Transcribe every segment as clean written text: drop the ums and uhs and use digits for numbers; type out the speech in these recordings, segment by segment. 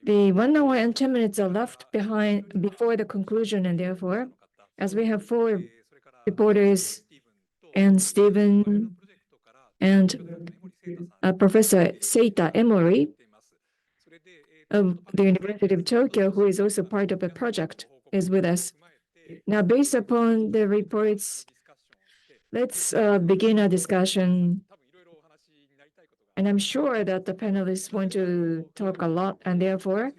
The 1 hour and 10 minutes are left behind before the conclusion, and therefore, as we have four reporters and Stephen and Professor Seita Emory of the University of Tokyo, who is also part of the project, is with us. Now, based upon the reports, let's begin our discussion. And I'm sure that the panelists want to talk a lot, and therefore,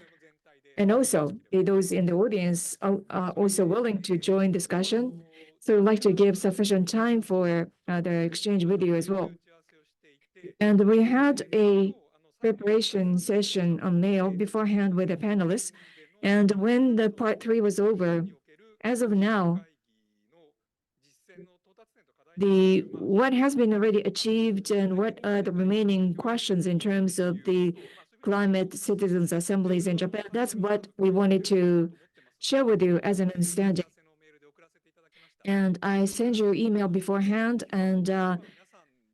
and also those in the audience are also willing to join discussion. So I'd like to give sufficient time for the exchange with you as well. And we had a preparation session on mail beforehand with the panelists. And when the part 3 was over, as of now, what has been already achieved and what are the remaining questions in terms of the climate citizens assemblies in Japan, that's what we wanted to share with you as an understanding. And I sent you email beforehand, and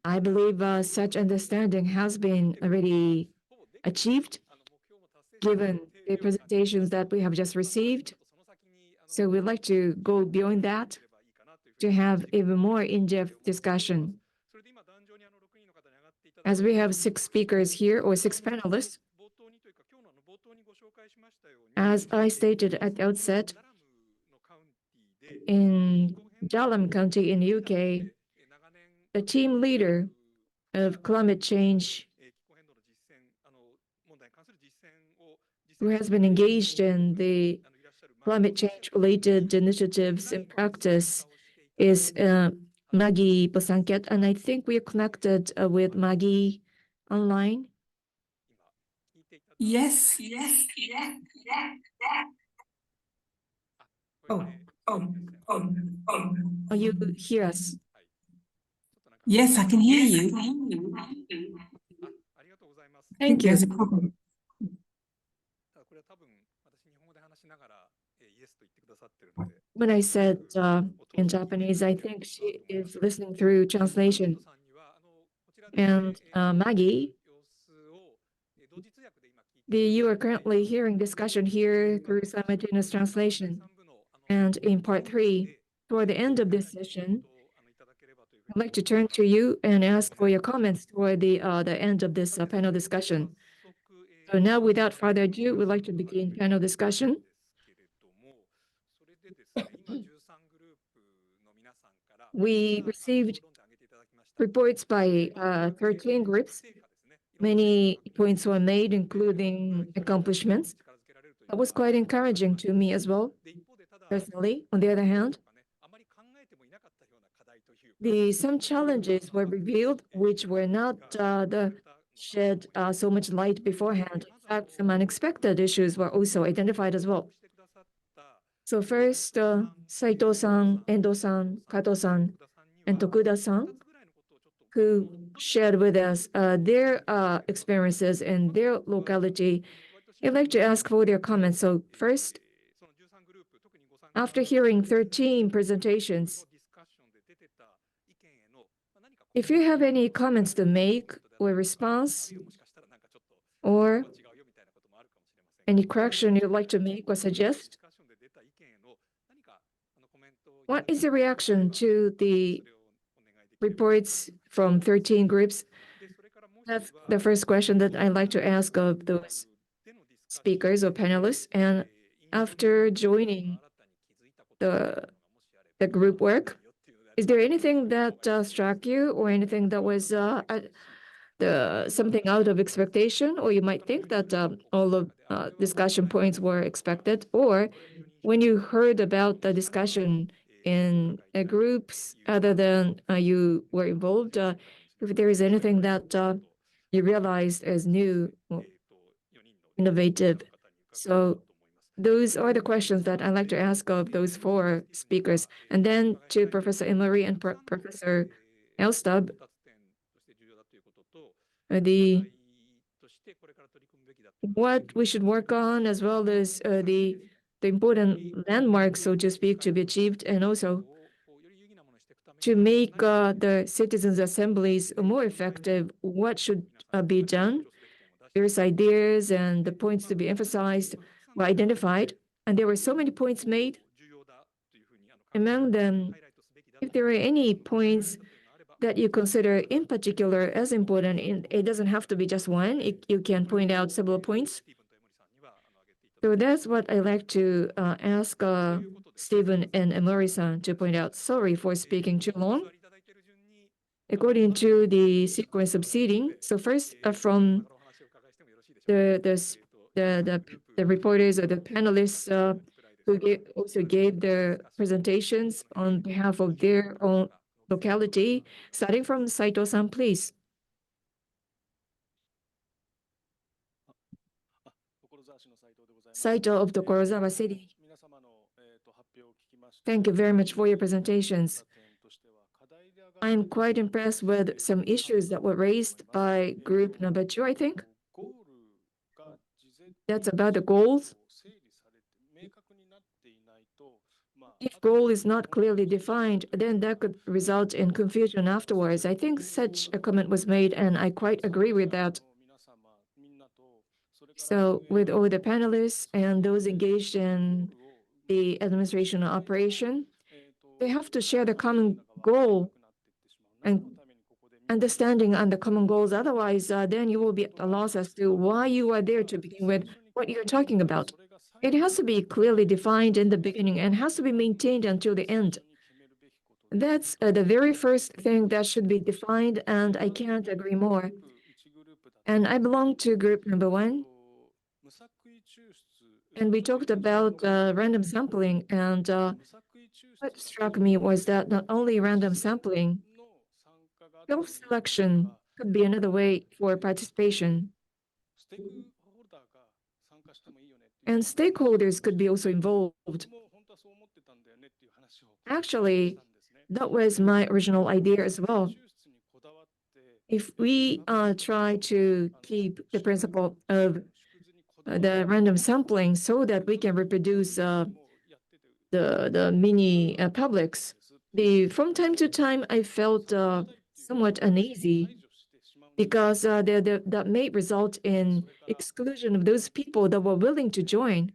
I believe such understanding has been already achieved given the presentations that we have just received. So we'd like to go beyond that to have even more in-depth discussion. As we have 6 speakers here, or 6 panelists, as I stated at the outset, in Durham County in the UK, the team leader of climate change, who has been engaged in the climate change-related initiatives in practice, is Maggie Bosanquet, and I think we are connected with Maggie online. Yes. Oh. You hear us? Yes, I can hear you. Thank you. There's a problem. When I said in Japanese, I think she is listening through translation. And Maggie, you are currently hearing discussion here through simultaneous translation. And in part 3, toward the end of this session, I'd like to turn to you and ask for your comments toward the end of this panel discussion. So now, without further ado, we'd like to begin panel discussion. We received reports by 13 groups. Many points were made, including accomplishments. That was quite encouraging to me as well, personally. On the other hand, some challenges were revealed which were not shed so much light beforehand. In fact, some unexpected issues were also identified as well. So first, Saito-san, Endo-san, Kato-san, and Tokuda-san, who shared with us their experiences in their locality. I'd like to ask for their comments. So first, after hearing 13 presentations, if you have any comments to make or response, or any correction you'd like to make or suggest, what is the reaction to the reports from 13 groups? That's the first question that I'd like to ask of those speakers or panelists. And after joining the group work, is there anything that struck you, or anything that was something out of expectation, or you might think that all of discussion points were expected, or when you heard about the discussion in groups other than you were involved, if there is anything that you realized as new or innovative. So those are the questions that I'd like to ask of those 4 speakers. And then to Professor Emory and Professor Elstab, what we should work on, as well as the important landmarks, so to speak, to be achieved, and also to make the citizens' assemblies more effective, what should be done various ideas and the points to be emphasized were identified, and there were so many points made. Among them, if there are any points that you consider in particular as important, it doesn't have to be just one. You can point out several points. So that's what I like to ask Stephen and Emori-san to point out. Sorry for speaking too long. According to the sequence of seating, so first from the reporters or the panelists who also gave their presentations on behalf of their own locality, starting from Saito-san, please. Saito of Tokorozawa City. Thank you very much for your presentations. I'm quite impressed with some issues that were raised by group number 2, I think. That's about the goals. If goal is not clearly defined, then that could result in confusion afterwards. I think such a comment was made, and I quite agree with that. So with all the panelists and those engaged in the administration operation, they have to share the common goal and understanding on the common goals. Otherwise, then you will be at a loss as to why you are there to begin with, what you're talking about. It has to be clearly defined in the beginning and has to be maintained until the end. That's the very first thing that should be defined, and I can't agree more. And I belong to group number 1. And we talked about random sampling, and what struck me was that not only random sampling, self-selection could be another way for participation. And stakeholders could be also involved. Actually, that was my original idea as well. If we try to keep the principle of the random sampling so that we can reproduce the mini publics, from time to time I felt somewhat uneasy because that may result in exclusion of those people that were willing to join.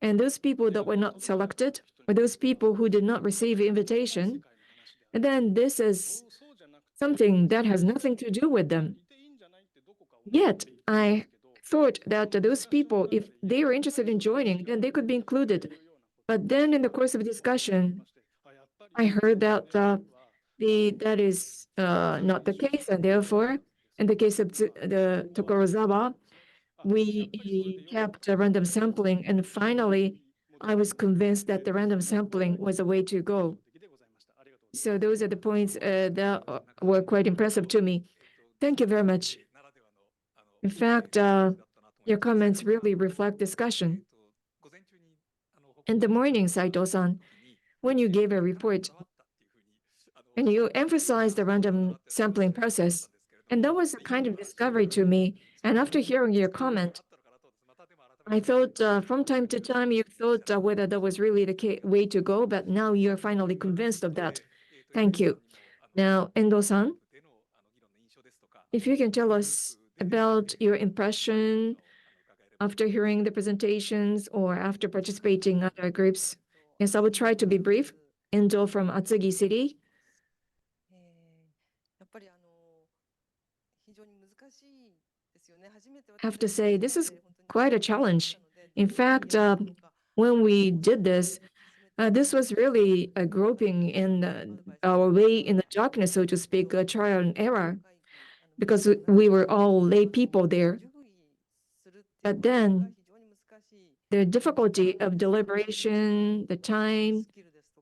And those people that were not selected, or those people who did not receive invitation, and then this is something that has nothing to do with them. Yet, I thought that those people, if they were interested in joining, then they could be included. But then in the course of discussion, I heard that that is not the case, and therefore, in the case of the Tokorozawa, we kept a random sampling, and finally, I was convinced that the random sampling was a way to go. So those are the points that were quite impressive to me. Thank you very much. In fact, your comments really reflect discussion. In the morning, Saito-san, when you gave a report, and you emphasized the random sampling process, and that was a kind of discovery to me. And after hearing your comment, I thought from time to time you thought whether that was really the way to go, but now you're finally convinced of that. Thank you. Now, Endo-san, if you can tell us about your impression after hearing the presentations or after participating in other groups. Yes, I will try to be brief. Endo from Atsugi City. I have to say, this is quite a challenge. In fact, when we did this, this was really a groping in our way in the darkness, so to speak, a trial and error, because we were all lay people there. But then the difficulty of deliberation, the time,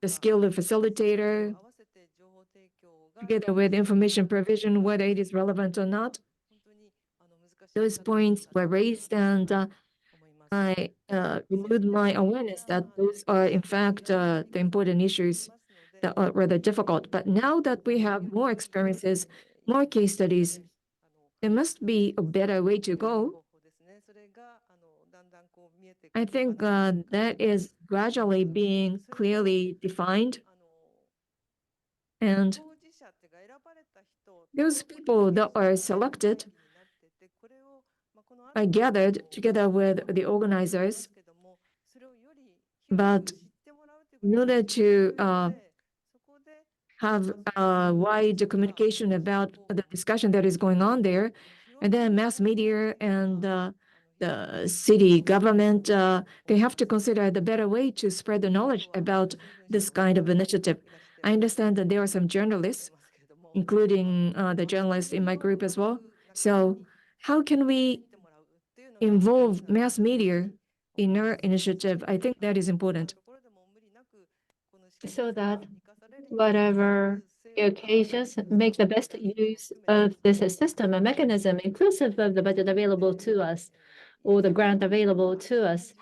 the skill of facilitator, together with information provision, whether it is relevant or not, those points were raised, and I renewed my awareness that those are, in fact, the important issues that are rather difficult. But now that we have more experiences, more case studies, there must be a better way to go. I think that is gradually being clearly defined. And those people that are selected, I gathered together with the organizers, but in order to have wide communication about the discussion that is going on there, and then mass media and the city government, they have to consider the better way to spread the knowledge about this kind of initiative. I understand that there are some journalists, including the journalists in my group as well. So how can we involve mass media in our initiative? I think that is important. So that whatever occasions, make the best use of this system and mechanism, inclusive of the budget available to us or the grant available to us.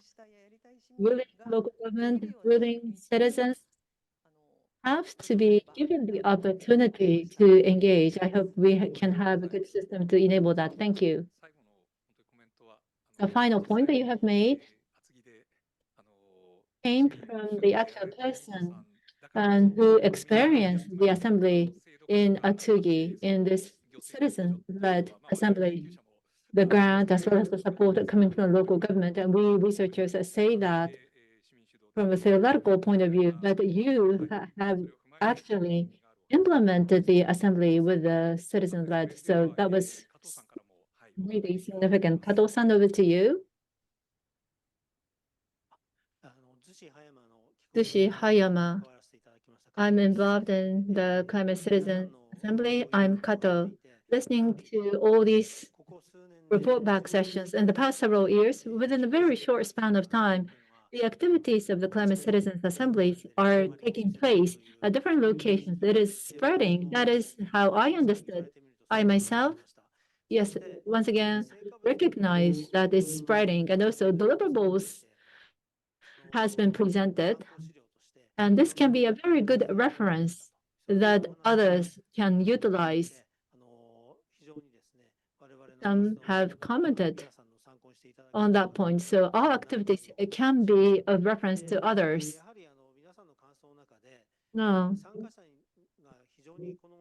Willing local government, willing citizens have to be given the opportunity to engage. I hope we can have a good system to enable that. Thank you. The final point that you have made came from the actual person and who experienced the assembly in Atsugi, in this citizen-led assembly, the grant as well as the support coming from the local government. And we researchers say that from a theoretical point of view, but you have actually implemented the assembly with the citizen-led. So that was really significant. Kato-san, over to you. Tsushi Hayama. I'm involved in the Climate Citizen Assembly. I'm Kato. Listening to all these report back sessions in the past several years, within a very short span of time, the activities of the Climate Citizens Assemblies are taking place at different locations. It is spreading. That is how I understood. I myself, yes, once again, recognize that it's spreading, and also deliverables has been presented. And this can be a very good reference that others can utilize. Some have commented on that point. So our activities can be a reference to others. No.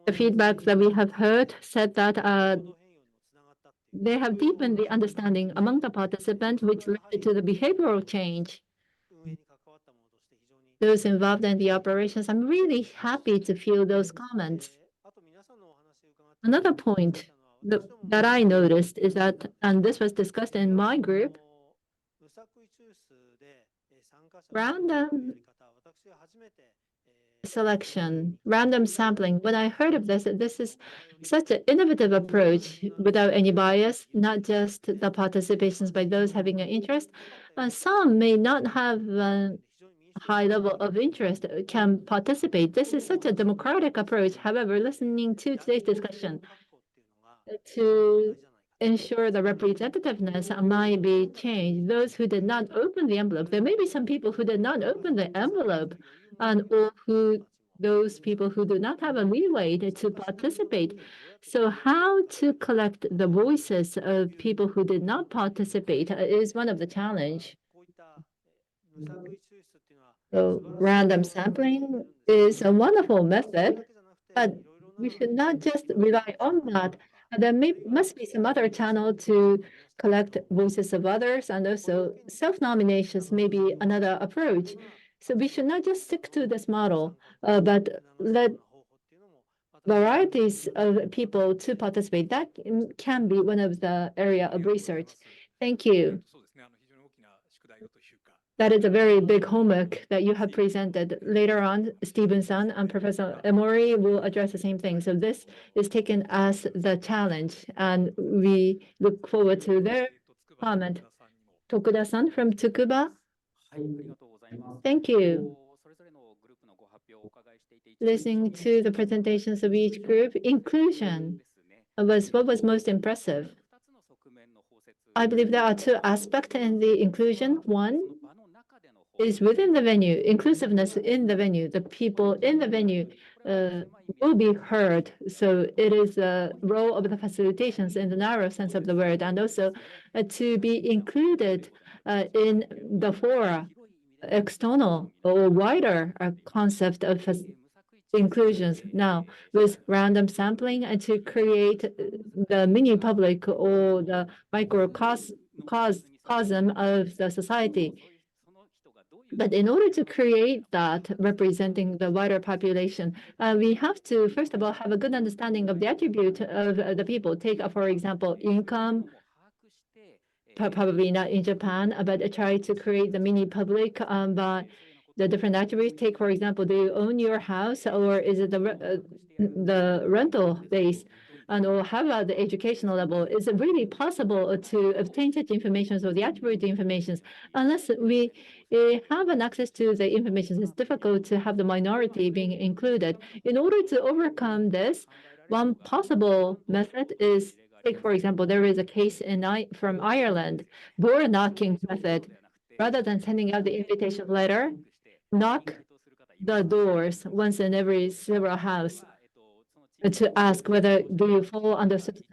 The feedback that we have heard said that they have deepened the understanding among the participants, which led to the behavioral change. Those involved in the operations, I'm really happy to feel those comments. Another point that I noticed is that, and this was discussed in my group, random selection, random sampling. When I heard of this, this is such an innovative approach without any bias, not just the participations by those having an interest. Some may not have a high level of interest, can participate. This is such a democratic approach. However, listening to today's discussion, to ensure the representativeness might be changed. Those who did not open the envelope, there may be some people who did not open the envelope, and or those people who do not have a leeway to participate. So how to collect the voices of people who did not participate is one of the challenge. So random sampling is a wonderful method, but we should not just rely on that. There must be some other channel to collect voices of others, and also self-nominations may be another approach. So we should not just stick to this model, but let varieties of people to participate. That can be one of the area of research. Thank you. That is a very big homework that you have presented. Later on, Stevenson and Professor Emory will address the same thing. So this is taken as the challenge, and we look forward to their comment. Tokuda-san from Tsukuba. Thank you. Listening to the presentations of each group, inclusion was what was most impressive. I believe there are two aspects in the inclusion. One is within the venue, inclusiveness in the venue. The people in the venue will be heard. So it is a role of the facilitations in the narrow sense of the word, and also to be included in the fora, external or wider concept of inclusions now with random sampling and to create the mini public or the microcosm of the society. But in order to create that representing the wider population, we have to, first of all, have a good understanding of the attribute of the people. Take, for example, income, probably not in Japan, but try to create the mini public by the different attributes. Take, for example, do you own your house or is it the rental base? And or how about the educational level? Is it really possible to obtain such information or the attribute information? Unless we have an access to the information, it's difficult to have the minority being included. In order to overcome this, one possible method is, take, for example, there is a case from Ireland, door knocking method. Rather than sending out the invitation letter, knock the doors once in every several house to ask whether do you fall under certain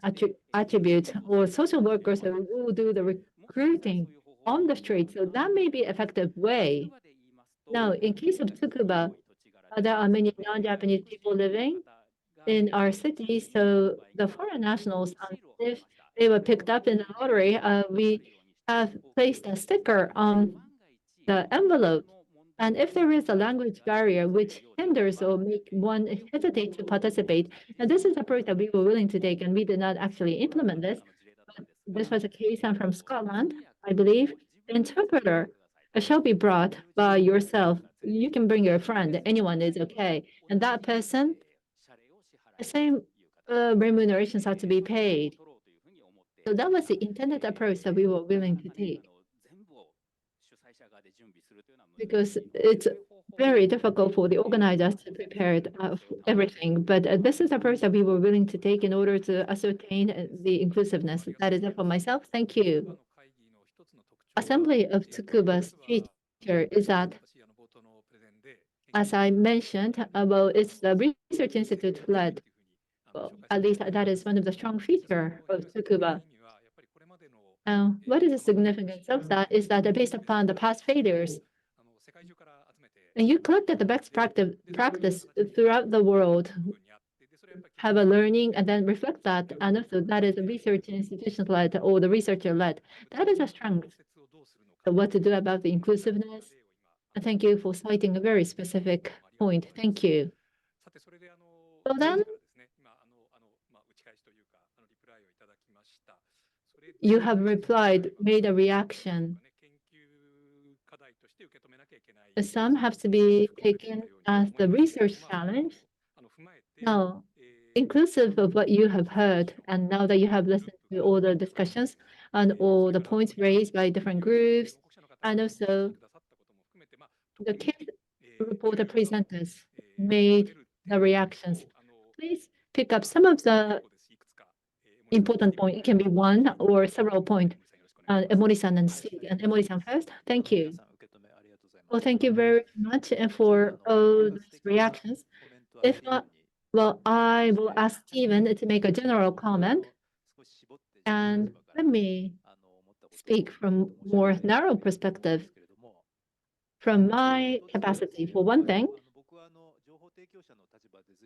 attribute, or social workers who will do the recruiting on the street. So that may be effective way. Now, in case of Tsukuba, there are many non-Japanese people living in our city. So the foreign nationals, if they were picked up in the lottery, we have placed a sticker on the envelope. And if there is a language barrier which hinders or make one hesitate to participate, and this is a approach that we were willing to take, and we did not actually implement this. But this was a case I'm from Scotland, I believe. The interpreter shall be brought by yourself. You can bring your friend, anyone is okay. And that person, the same remunerations have to be paid. So that was the intended approach that we were willing to take. Because it's very difficult for the organizers to prepare everything. But this is the approach that we were willing to take in order to ascertain the inclusiveness. That is it for myself. Thank you. Assembly of Tsukuba's feature is that, as I mentioned, well, it's the research institute led. Well, at least that is one of the strong features of Tsukuba. What is the significance of that is that based upon the past failures, and you collected the best practice throughout the world, have a learning and then reflect that, and also that is a research institution led or the researcher led. That is a strength. So what to do about the inclusiveness? And thank you for citing a very specific point. Thank you. So then, you have replied, made a reaction. Some have to be taken as the research challenge. Now, inclusive of what you have heard, and now that you have listened to all the discussions and all the points raised by different groups, and also the case reporter presenters made the reactions. Please pick up some of the important points. It can be one or several points. Emori-san and Steve. And Emori-san first. Thank you. Well, thank you very much for all these reactions. If not, well, I will ask Stephen to make a general comment. And let me speak from more narrow perspective. From my capacity, for one thing,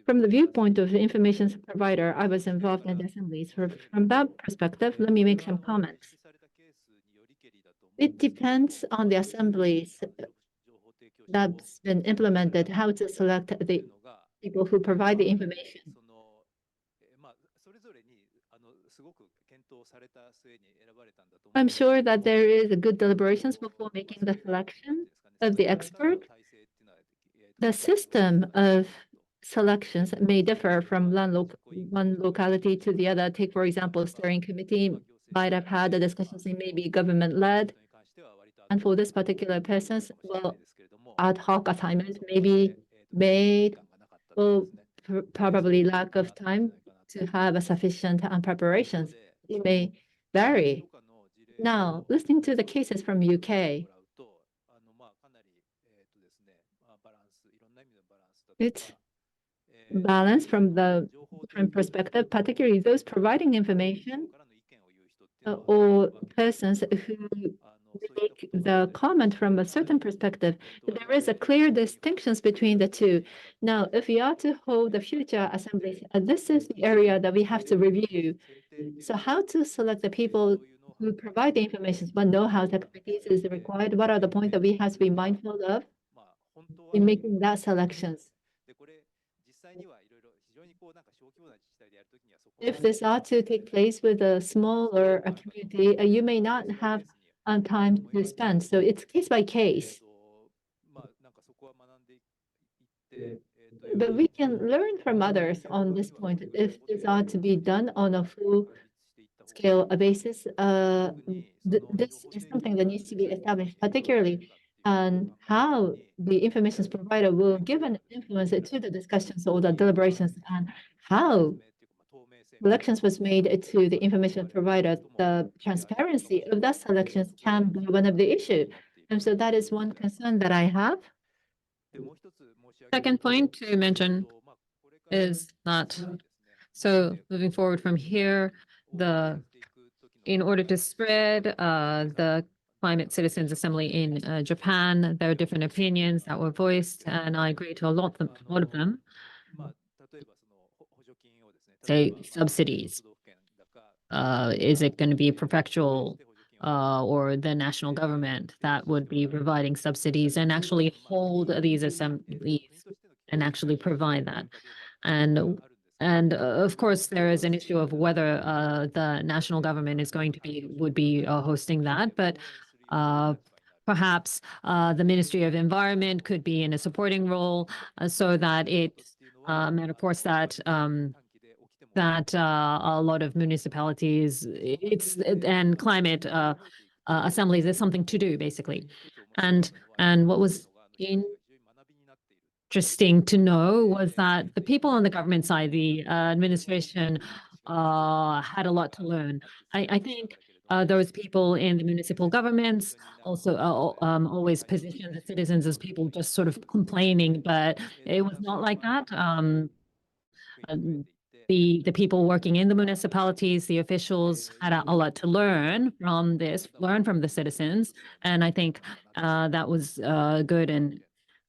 from the viewpoint of the information provider, I was involved in the assemblies. From that perspective, let me make some comments. It depends on the assemblies that's been implemented, how to select the people who provide the information. I'm sure that there is a good deliberations before making the selection of the expert. The system of selections may differ from one locality to the other. Take, for example, steering committee might have had the discussions, they may be government-led. And for this particular persons, well, ad hoc assignment may be made, or probably lack of time to have a sufficient preparations. It may vary. Now, listening to the cases from UK, it's balanced from the different perspective, particularly those providing information or persons who make the comment from a certain perspective. There is a clear distinctions between the two. Now, if we are to hold the future assemblies, this is the area that we have to review. So how to select the people who provide the information, what know-how, expertise is required, what are the points that we have to be mindful of in making that selections? If this are to take place with a smaller community, you may not have time to spend. So it's case by case. But we can learn from others on this point. If this are to be done on a full scale basis, this is something that needs to be established, particularly on how the information provider will give an influence to the discussions or the deliberations, and how selections was made to the information provider. The transparency of that selections can be one of the issue. And so that is one concern that I have. Second point to mention is that, so moving forward from here, in order to spread the Climate Citizens Assembly in Japan, there are different opinions that were voiced, and I agree to a lot of them. Say subsidies. Is it going to be prefectural or the national government that would be providing subsidies and actually hold these assemblies and actually provide that? And of course, there is an issue of whether the national government would be hosting that, but perhaps the Ministry of Environment could be in a supporting role so that and of course that a lot of municipalities and climate assemblies is something to do basically, and what was interesting to know was that the people on the government side, the administration, had a lot to learn. I think those people in the municipal governments also always position the citizens as people just sort of complaining, but it was not like that. The people working in the municipalities, the officials had a lot to learn from the citizens, and I think that was good, and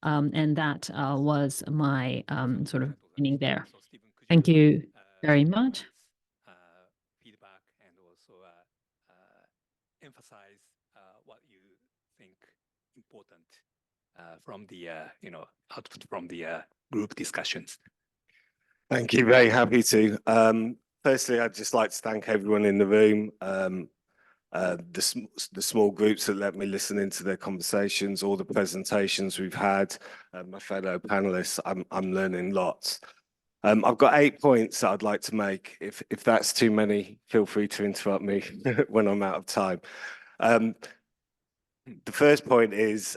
that was my sort of meaning there. Thank you very much. Feedback and also emphasize what you think important from the output from the group discussions. Thank you. Very happy to. Firstly, I'd just like to thank everyone in the room, the small groups that let me listen into their conversations, all the presentations we've had, my fellow panelists. I'm learning lots. I've got 8 points that I'd like to make. If that's too many, feel free to interrupt me when I'm out of time. The first point is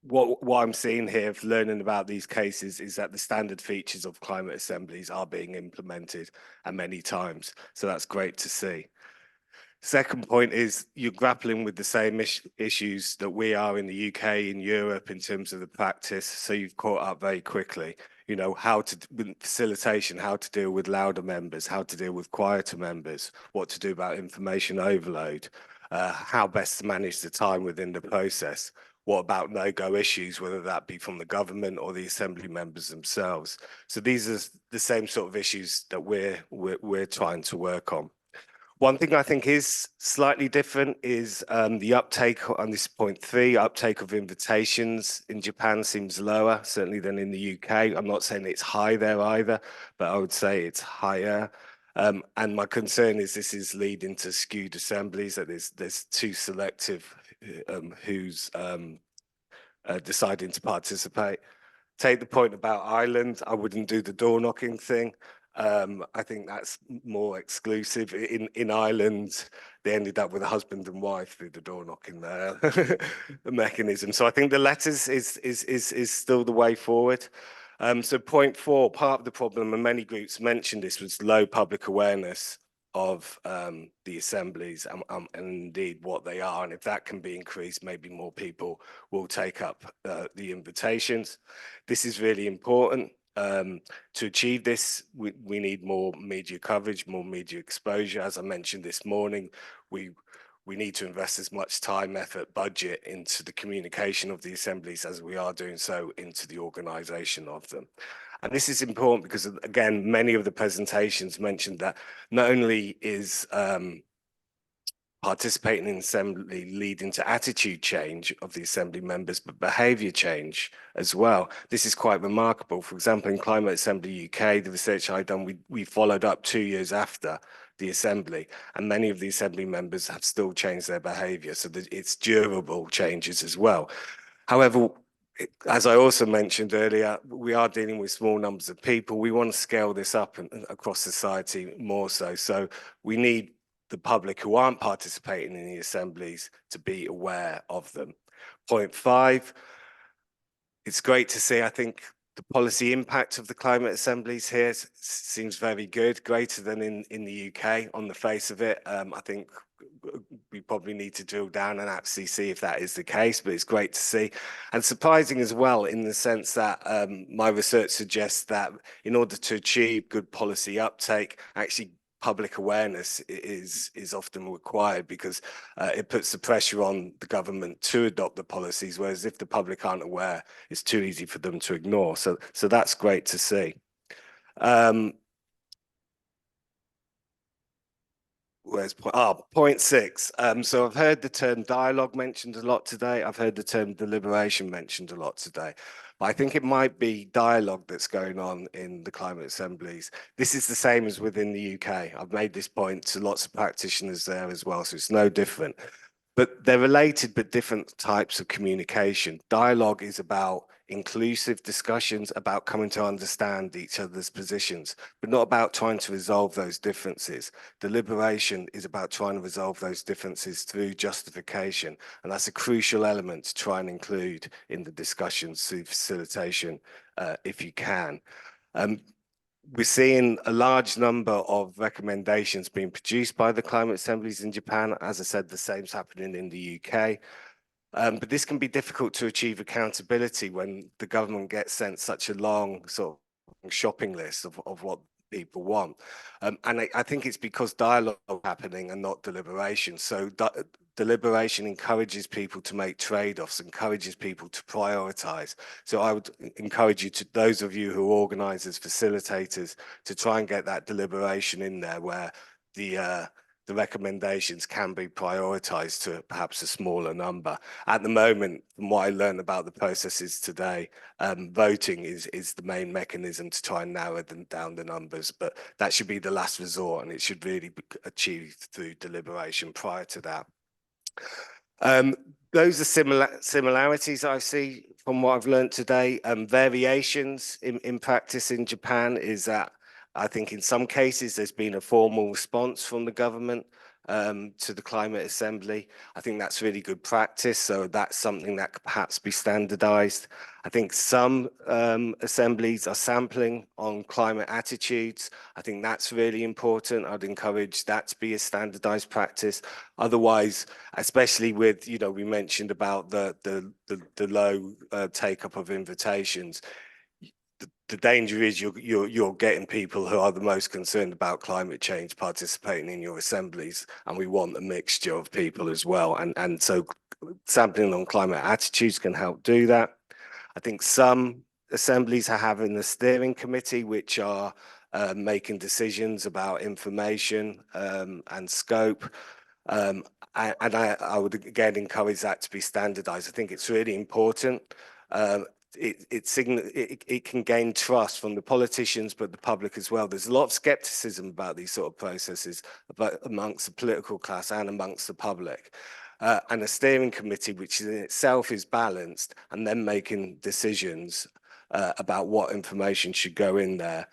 what I'm seeing here of learning about these cases is that the standard features of climate assemblies are being implemented and many times. So that's great to see. Second point is you're grappling with the same issues that we are in the UK, in Europe, in terms of the practice. So you've caught up very quickly, how to, with facilitation, how to deal with louder members, how to deal with quieter members, what to do about information overload, how best to manage the time within the process. What about no-go issues, whether that be from the government or the assembly members themselves? So these are the same sort of issues that we're trying to work on. One thing I think is slightly different is the uptake on this point 3, uptake of invitations in Japan seems lower, certainly than in the UK. I'm not saying it's high there either, but I would say it's higher. And my concern is this is leading to skewed assemblies, that there's too selective who's deciding to participate. Take the point about Ireland. I wouldn't do the door knocking thing. I think that's more exclusive. In Ireland, they ended up with a husband and wife through the door knocking the mechanism. So I think the letters is still the way forward. So point 4, part of the problem, and many groups mentioned this, was low public awareness of the assemblies and indeed what they are. And if that can be increased, maybe more people will take up the invitations. This is really important. To achieve this, we need more media coverage, more media exposure. As I mentioned this morning, we we need to invest as much time, effort, budget into the communication of the assemblies as we are doing so into the organisation of them. And this is important because, again, many of the presentations mentioned that not only is participating in assembly leading to attitude change of the assembly members, but behaviour change as well. This is quite remarkable. For example, in Climate Assembly UK, the research I've done, we followed up 2 years after the assembly, and many of the assembly members have still changed their behaviour, so that it's durable changes as well. However, as I also mentioned earlier, we are dealing with small numbers of people. We want to scale this up across society more so. So we need the public who aren't participating in the assemblies to be aware of them. Point 5, it's great to see, I think, the policy impact of the climate assemblies here seems very good, greater than in the UK on the face of it. I think we probably need to drill down and actually see if that is the case, but it's great to see. And surprising as well, in the sense that my research suggests that in order to achieve good policy uptake, actually public awareness is often required, because it puts the pressure on the government to adopt the policies, whereas if the public aren't aware, it's too easy for them to ignore. So that's great to see. Where's point 6? So I've heard the term dialogue mentioned a lot today. I've heard the term deliberation mentioned a lot today. But I think it might be dialogue that's going on in the climate assemblies. This is the same as within the UK. I've made this point to lots of practitioners there as well, so it's no different. But they're related but different types of communication. Dialogue is about inclusive discussions, about coming to understand each other's positions, but not about trying to resolve those differences. Deliberation is about trying to resolve those differences through justification, and that's a crucial element to try and include in the discussions through facilitation, if you can. We're seeing a large number of recommendations being produced by the climate assemblies in Japan. As I said, the same's happening in the UK. But this can be difficult to achieve accountability when the government gets sent such a long sort of shopping list of what people want. And I think it's because dialogue is happening and not deliberation. So deliberation encourages people to make trade-offs, encourages people to prioritize. So I would encourage you to, those of you who are organizers, facilitators, to try and get that deliberation in there, where the recommendations can be prioritized to perhaps a smaller number. At the moment, from what I learned about the processes today, voting is the main mechanism to try and narrow down the numbers, but that should be the last resort, and it should really be achieved through deliberation prior to that. Those are similarities I see from what I've learned today. Variations in practice in Japan is that I think in some cases there's been a formal response from the government to the climate assembly. I think that's really good practice, so that's something that could perhaps be standardized. I think some assemblies are sampling on climate attitudes. I think that's really important. I'd encourage that to be a standardized practice. Otherwise, especially with, you know, we mentioned about the low take up of invitations. The danger is you're getting people who are the most concerned about climate change participating in your assemblies, and we want a mixture of people as well. And so sampling on climate attitudes can help do that. I think some assemblies are having a steering committee which are making decisions about information and scope. And I would again encourage that to be standardized. I think it's really important. It can gain trust from the politicians, but the public as well. There's a lot of skepticism about these sort of processes, amongst the political class and amongst the public. And a steering committee, which in itself is balanced, and then making decisions about what information should go in there,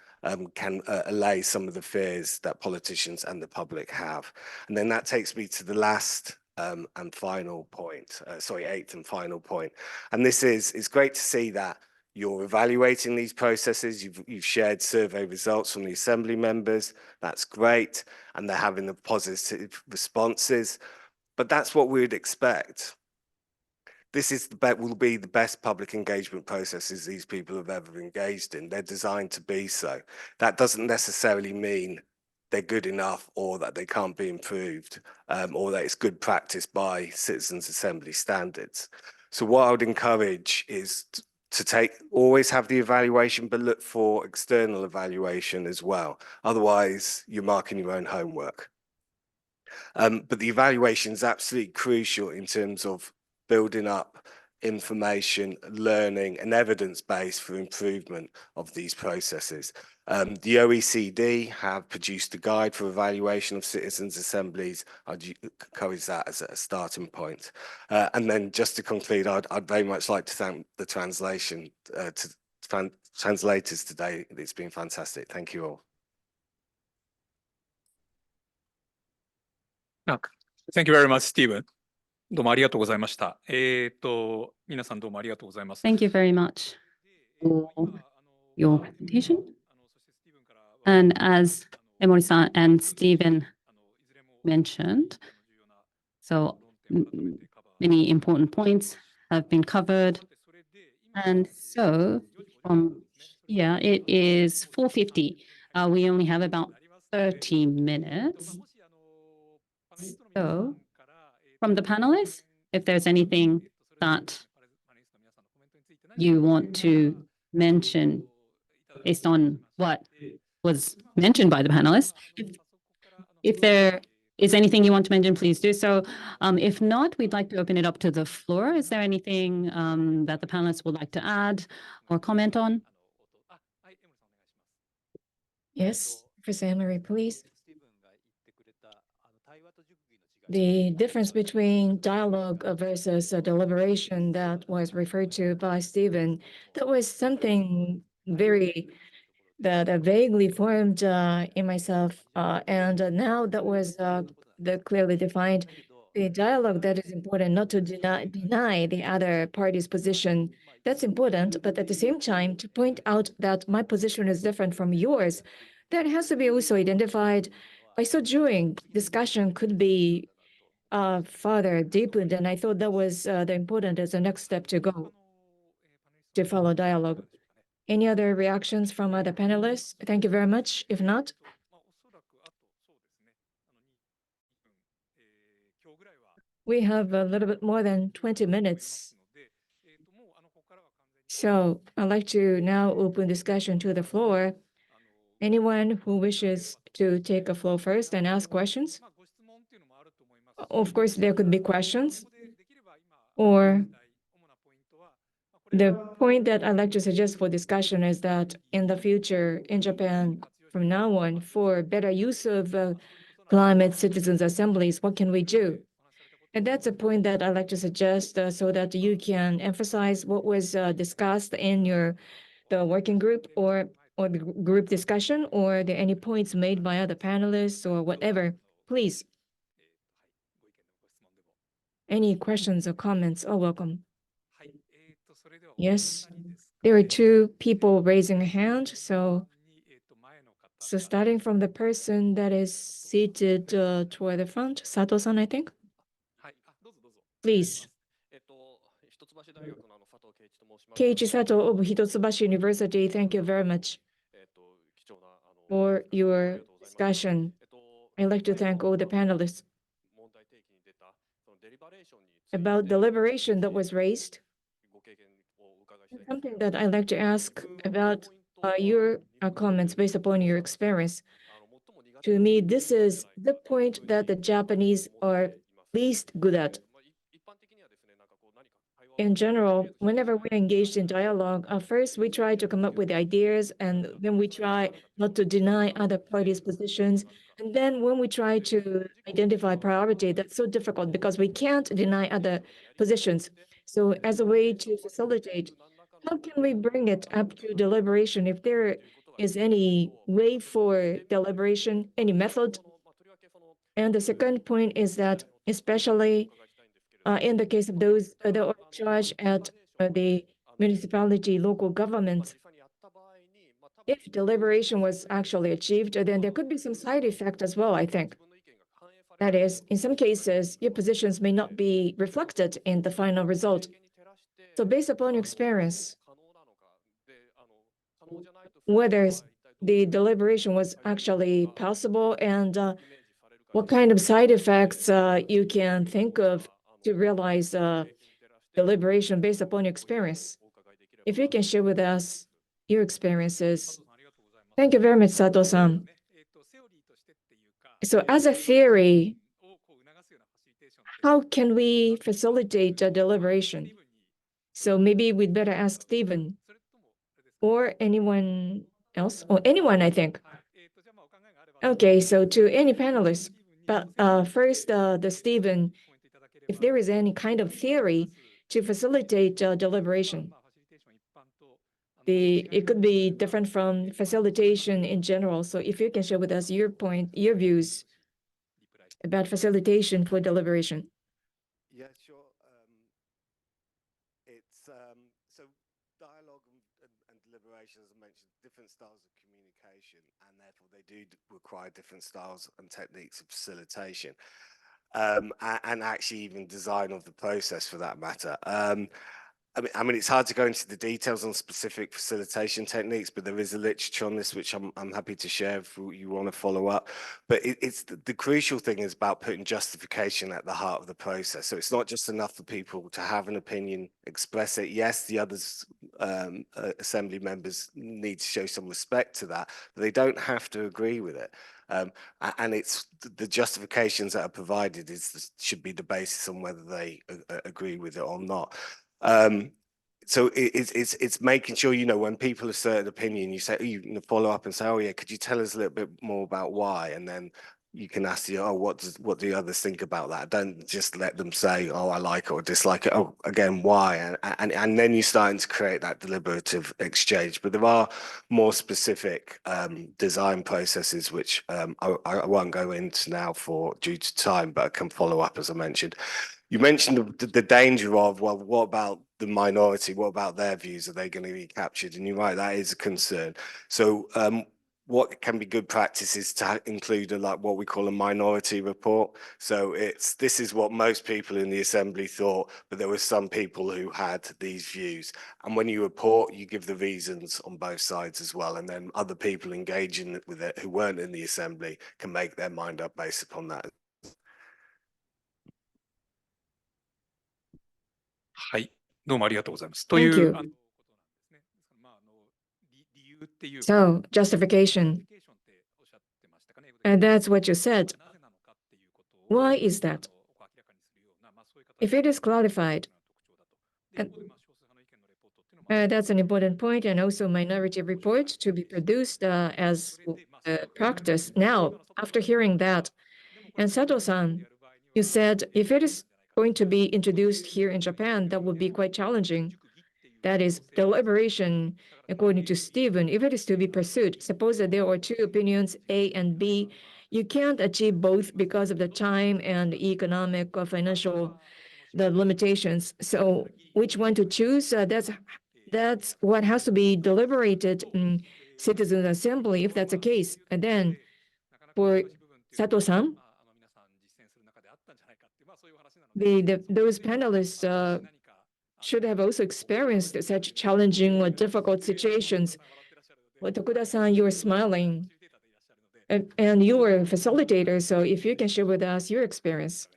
can allay some of the fears that politicians and the public have. And then that takes me to the last and final point, eighth and final point. And this is, it's great to see that you're evaluating these processes. You've shared survey results from the assembly members. That's great. And they're having the positive responses. But that's what we would expect. This is will be the best public engagement processes these people have ever engaged in. They're designed to be so. That doesn't necessarily mean they're good enough or that they can't be improved, or that it's good practice by Citizens Assembly standards. So what I would encourage is to always have the evaluation, but look for external evaluation as well. Otherwise, you're marking your own homework. But the evaluation is absolutely crucial in terms of building up information, learning, and evidence base for improvement of these processes. The OECD have produced a guide for evaluation of citizens' assemblies. I'd encourage that as a starting point. And then just to conclude, I'd very much like to thank the translators today. It's been fantastic. Thank you all. Thank you very much, Stephen. どうもありがとうございました。皆さんどうもありがとうございます。 Thank you very much for your presentation. And as Emori-san and Stephen mentioned, so many important points have been covered. And so from here, it is 4:50. We only have about 30 minutes. So from the panelists, if there's anything that you want to mention based on what was mentioned by the panelists, if there is anything you want to mention, please do so. If not, we'd like to open it up to the floor. Is there anything that the panelists would like to add or comment on? Yes, Professor Emery, please. The difference between dialogue versus deliberation that was referred to by Stephen, that was something that vaguely formed in myself, and now that was clearly defined. The dialogue that is important, not to deny the other party's position, that's important, but at the same time, to point out that my position is different from yours, that has to be also identified. By so doing, discussion could be further deepened, and I thought that was the important as a next step to go to follow dialogue. Any other reactions from other panelists? Thank you very much. If not, we have a little bit more than 20 minutes. So I'd like to now open discussion to the floor. Anyone who wishes to take a floor first and ask questions? Of course, there could be questions, or the point that I'd like to suggest for discussion is that in the future, in Japan, from now on, for better use of climate citizens' assemblies, what can we do? And that's a point that I'd like to suggest so that you can emphasize what was discussed in the working group or the group discussion, or any points made by other panelists or whatever. Please. Any questions or comments are welcome. Yes, there are two people raising a hand. So starting from the person that is seated toward the front, Sato-san, I think. Please. Keiichi Sato of Hitotsubashi University, thank you very much for your discussion. I'd like to thank all the panelists. About deliberation that was raised, something that I'd like to ask about your comments based upon your experience. To me, this is the point that the Japanese are least good at. In general, whenever we're engaged in dialogue, first we try to come up with ideas, and then we try not to deny other parties' positions. And then when we try to identify priority, that's so difficult because we can't deny other positions. So as a way to facilitate, how can we bring it up to deliberation? If there is any way for deliberation, any method? And the second point is that, especially in the case of those that are in charge at the municipality, local governments, if deliberation was actually achieved, then there could be some side effect as well, I think. That is, in some cases, your positions may not be reflected in the final result. So based upon your experience, whether the deliberation was actually possible, and what kind of side effects you can think of to realize deliberation based upon your experience. If you can share with us your experiences. Thank you very much, Sato-san. So as a theory, how can we facilitate a deliberation? So maybe we'd better ask Stephen or anyone else, or anyone, I think. Okay, so to any panelists, but first, the Stephen, if there is any kind of theory to facilitate deliberation. It could be different from facilitation in general. So if you can share with us your views about facilitation for deliberation. Yeah, sure. It's so dialogue and deliberation, as I mentioned, different styles of communication, and therefore they do require different styles and techniques of facilitation, and actually even design of the process for that matter. I mean, it's hard to go into the details on specific facilitation techniques, but there is a literature on this, which I'm happy to share if you want to follow up. But it's the crucial thing is about putting justification at the heart of the process. So it's not just enough for people to have an opinion, express it. Yes, the others, assembly members need to show some respect to that, but they don't have to agree with it. And it's the justifications that are provided should be the basis on whether they agree with it or not. So it's making sure, you know, when people assert an opinion, you say, you follow up and say, oh yeah, could you tell us a little bit more about why? And then you can ask the, what do others think about that? Don't just let them say, oh, I like it or dislike it. Oh, again, why? And then you're starting to create that deliberative exchange. But there are more specific design processes, which I won't go into now due to time, but I can follow up, as I mentioned. You mentioned the danger of, well, what about the minority? What about their views? Are they going to be captured? And you're right, that is a concern. So what can be good practice is to include like what we call a minority report. So this is what most people in the assembly thought, but there were some people who had these views. And when you report, you give the reasons on both sides as well. And then other people engaging with it who weren't in the assembly can make their mind up based upon that. はい、どうもありがとうございます。と Thank いう you. So, justification. And that's what you said. Why is that? If it is clarified, that's an important point, and also minority report to be produced as practice. Now, after hearing that, and Sato-san, you said if it is going to be introduced here in Japan, that would be quite challenging. That is deliberation, according to Stephen, if it is to be pursued. Suppose that there are two opinions, A and B. You can't achieve both because of the time and economic or financial the limitations. So which one to choose? That's what has to be deliberated in Citizens Assembly, if that's the case. And then for Sato-san, those panelists should have also experienced such challenging or difficult situations. Well, Tokuda-san, you were smiling, and you were a facilitator, so if you can share with us your experience.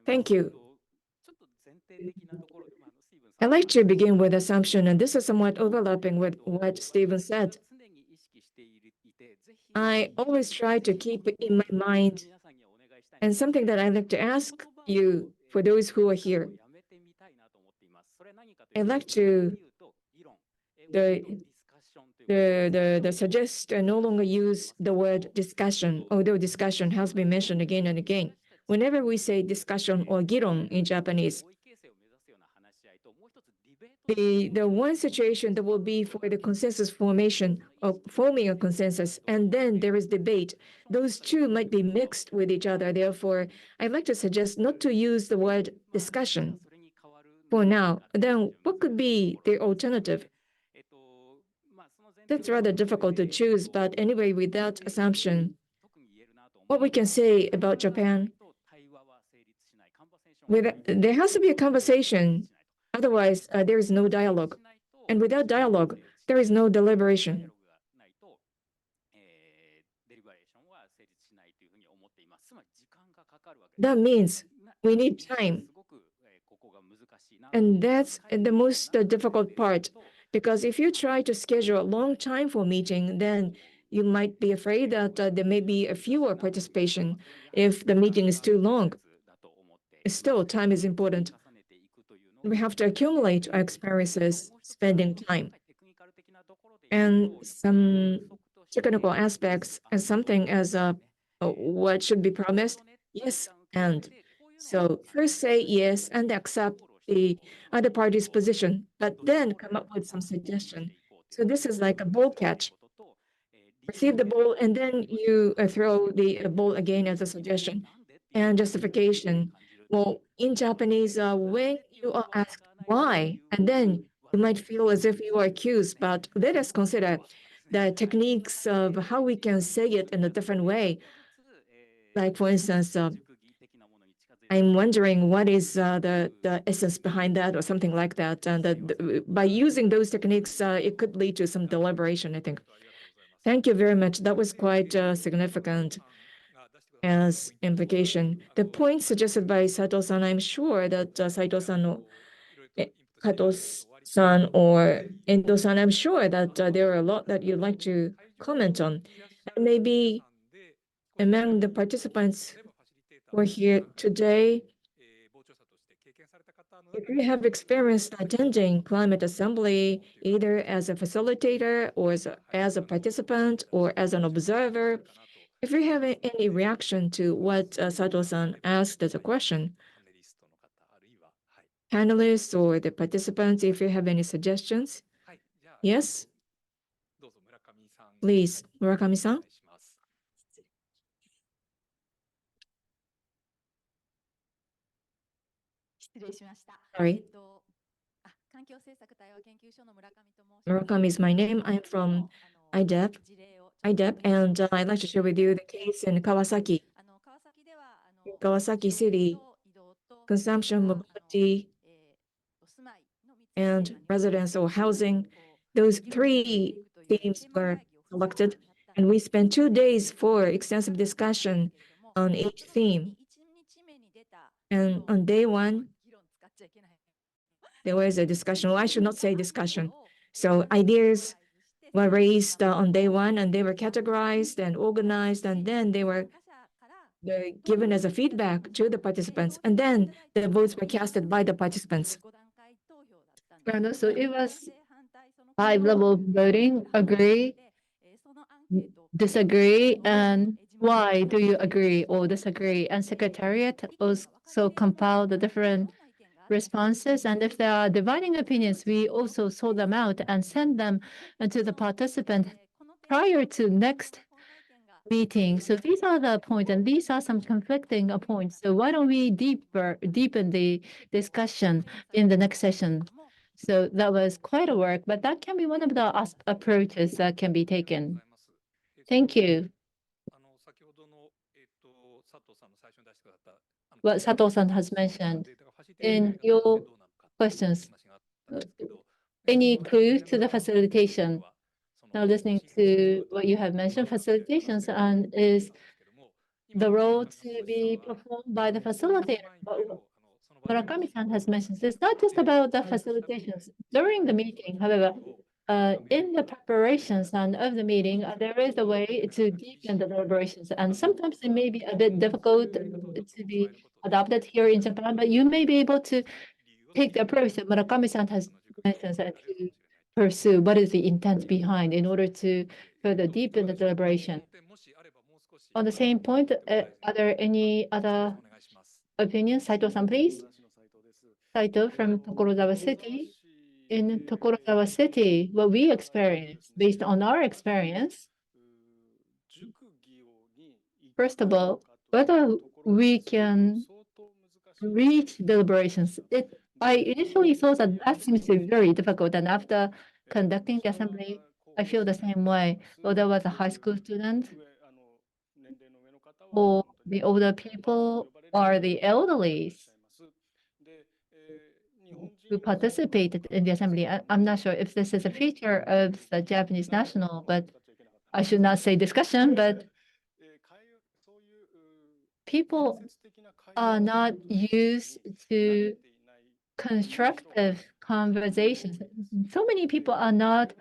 Thank you. I'd like to begin with assumption, and this is somewhat overlapping with what Stephen said. I always try to keep in my mind, and something that I'd like to ask you, for those who are here, I'd like to suggest no longer use the word discussion, although discussion has been mentioned again and again. Whenever we say discussion or giron in Japanese, the one situation that will be for the consensus formation or forming a consensus, and then there is debate. Those two might be mixed with each other. Therefore, I'd like to suggest not to use the word discussion for now. Then what could be the alternative? That's rather difficult to choose, but anyway, with that assumption, what we can say about Japan, there has to be a conversation. Otherwise, there is no dialogue. And without dialogue, there is no deliberation. that means we need time. And that's the most difficult part, because if you try to schedule a long time for meeting, then you might be afraid that there may be a fewer participation if the meeting is too long. Still, time is important. We have to accumulate our experiences spending time. And some technical aspects and something as what should be promised, yes, and. So first say yes and accept the other party's position, but then come up with some suggestion. So this is like a ball catch. Receive the ball and then you throw the ball again as a suggestion and justification. Well, in Japanese, when you are asked why, and then you might feel as if you are accused, but let us consider the techniques of how we can say it in a different way. Like, for instance, I'm wondering what is the essence behind that or something like that. And by using those techniques, it could lead to some deliberation, I think. Thank you very much. That was quite significant as implication. The point suggested by Sato-san, I'm sure that Saito-san or Kato-san or Endo-san, I'm sure that there are a lot that you'd like to comment on. And maybe among the participants who are here today, if you have experienced attending climate assembly, either as a facilitator or as a participant or as an observer, if you have any reaction to what Sato-san asked as a question, panelists or the participants, if you have any suggestions, yes, please, Murakami-san. Sorry. Murakami is my name. I'm from IDEP, and I'd like to share with you the case in Kawasaki. In Kawasaki City, consumption, mobility, and residence or housing, those three themes were selected, and we spent 2 days for extensive discussion on each theme. And on day one, there was a discussion. Well, I should not say discussion. So ideas were raised on day one, and they were categorized and organized, and then they were given as a feedback to the participants, and then the votes were casted by the participants. And also it was 5-level voting, agree, disagree, and why do you agree or disagree? And Secretariat also compiled the different responses. And if there are dividing opinions, we also sort them out and send them to the participant prior to next meeting. So these are the points, and these are some conflicting points. So why don't we deepen the discussion in the next session? So that was quite a work, but that can be one of the approaches that can be taken. Thank you. What Sato-san has mentioned in your questions, any clue to the facilitation? Now listening to what you have mentioned, facilitations and is the role to be performed by the facilitator. But Murakami-san has mentioned it's not just about the facilitations. During the meeting, however, in the preparations and of the meeting, there is a way to deepen the deliberations. And sometimes it may be a bit difficult to be adopted here in Japan, but you may be able to take the approach that Murakami-san has mentioned and to pursue what is the intent behind in order to further deepen the deliberation. On the same point, are there any other opinions? Saito-san, please. Saito from Tokorozawa City. In Tokorozawa City, what we experience, based on our experience, first of all, whether we can reach deliberations, I initially thought that that seems to be very difficult, and after conducting the assembly, I feel the same way. Whether I was a high school student, or the older people, or the elderly who participated in the assembly. I'm not sure if this is a feature of the Japanese national, but I should not say discussion, but people are not used to constructive conversations. So many people are not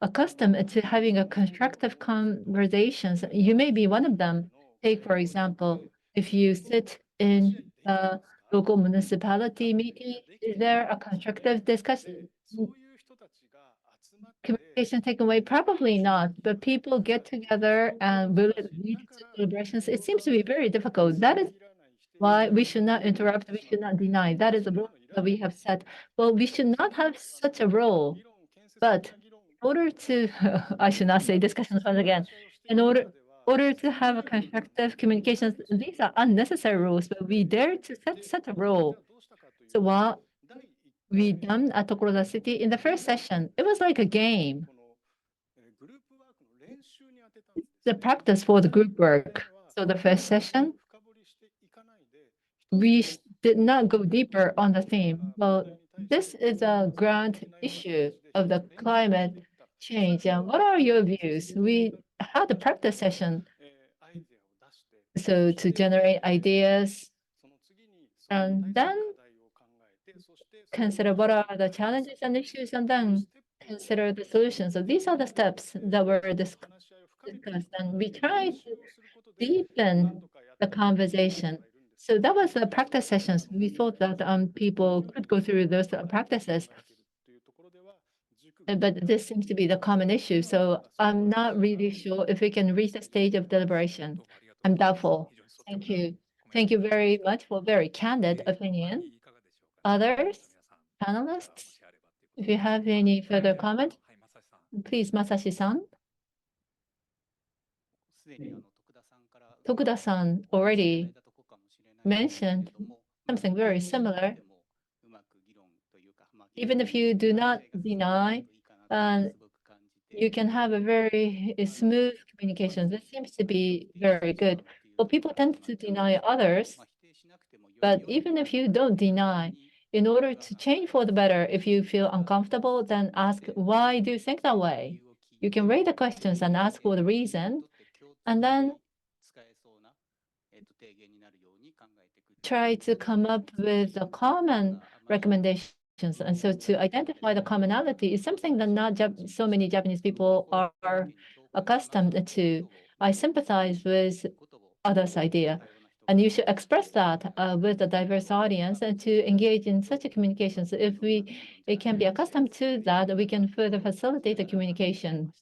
accustomed to having a constructive conversations. You may be one of them. Take, for example, if you sit in a local municipality meeting, is there a constructive discussion? Communication taken away? Probably not, but people get together and will it lead to deliberations? It seems to be very difficult. That is why we should not interrupt, we should not deny. That is a rule that we have set. Well, we should not have such a rule, but in order to, I should not say discussions once again, in order to have a constructive communications, these are unnecessary rules, but we dare to set a rule. So what we done at Tokoroza City in the first session, it was like a game. The practice for the group work. So the first session, we did not go deeper on the theme. Well, this is a grand issue of the climate change. And what are your views? We had a practice session. So to generate ideas and then consider what are the challenges and issues and then consider the solutions. So these are the steps that were discussed and we tried to deepen the conversation. So that was the practice sessions. We thought that people could go through those practices. But this seems to be the common issue. So I'm not really sure if we can reach the stage of deliberation. I'm doubtful. Thank you. Thank you very much for very candid opinion. Others, panelists, if you have any further comment, please, Masashi-san. Tokuda-san already mentioned something very similar. Even if you do not deny, you can have a very smooth communication. This seems to be very good. Well, people tend to deny others, but even if you don't deny, in order to change for the better, if you feel uncomfortable, then ask, why do you think that way? You can raise the questions and ask for the reason, and then try to come up with a common recommendations. And so to identify the commonality is something that not so many Japanese people are accustomed to. I sympathize with others' idea. And you should express that with a diverse audience and to engage in such a communication. So if it can be accustomed to that, we can further facilitate the communication.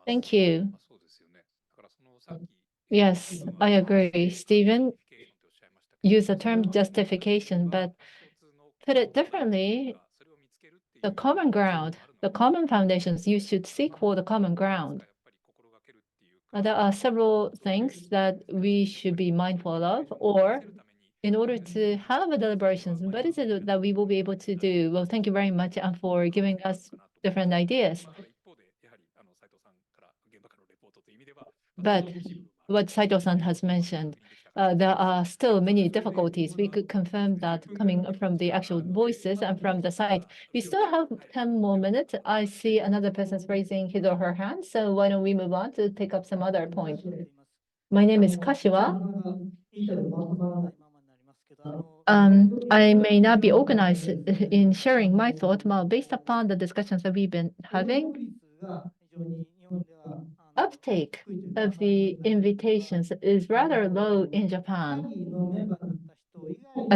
Thank you. Yes, I agree. Stephen used the term justification, but put it differently, the common ground, the common foundations, you should seek for the common ground. There are several things that we should be mindful of, or in order to have a deliberations, what is it that we will be able to do? Well, thank you very much for giving us different ideas. But what Saito-san has mentioned, there are still many difficulties. We could confirm that coming from the actual voices and from the site. We still have 10 more minutes. I see another person's raising his or her hand. So why don't we move on to take up some other point? My name is Kashiwa. I may not be organized in sharing my thought, but based upon the discussions that we've been having, uptake of the invitations is rather low in Japan.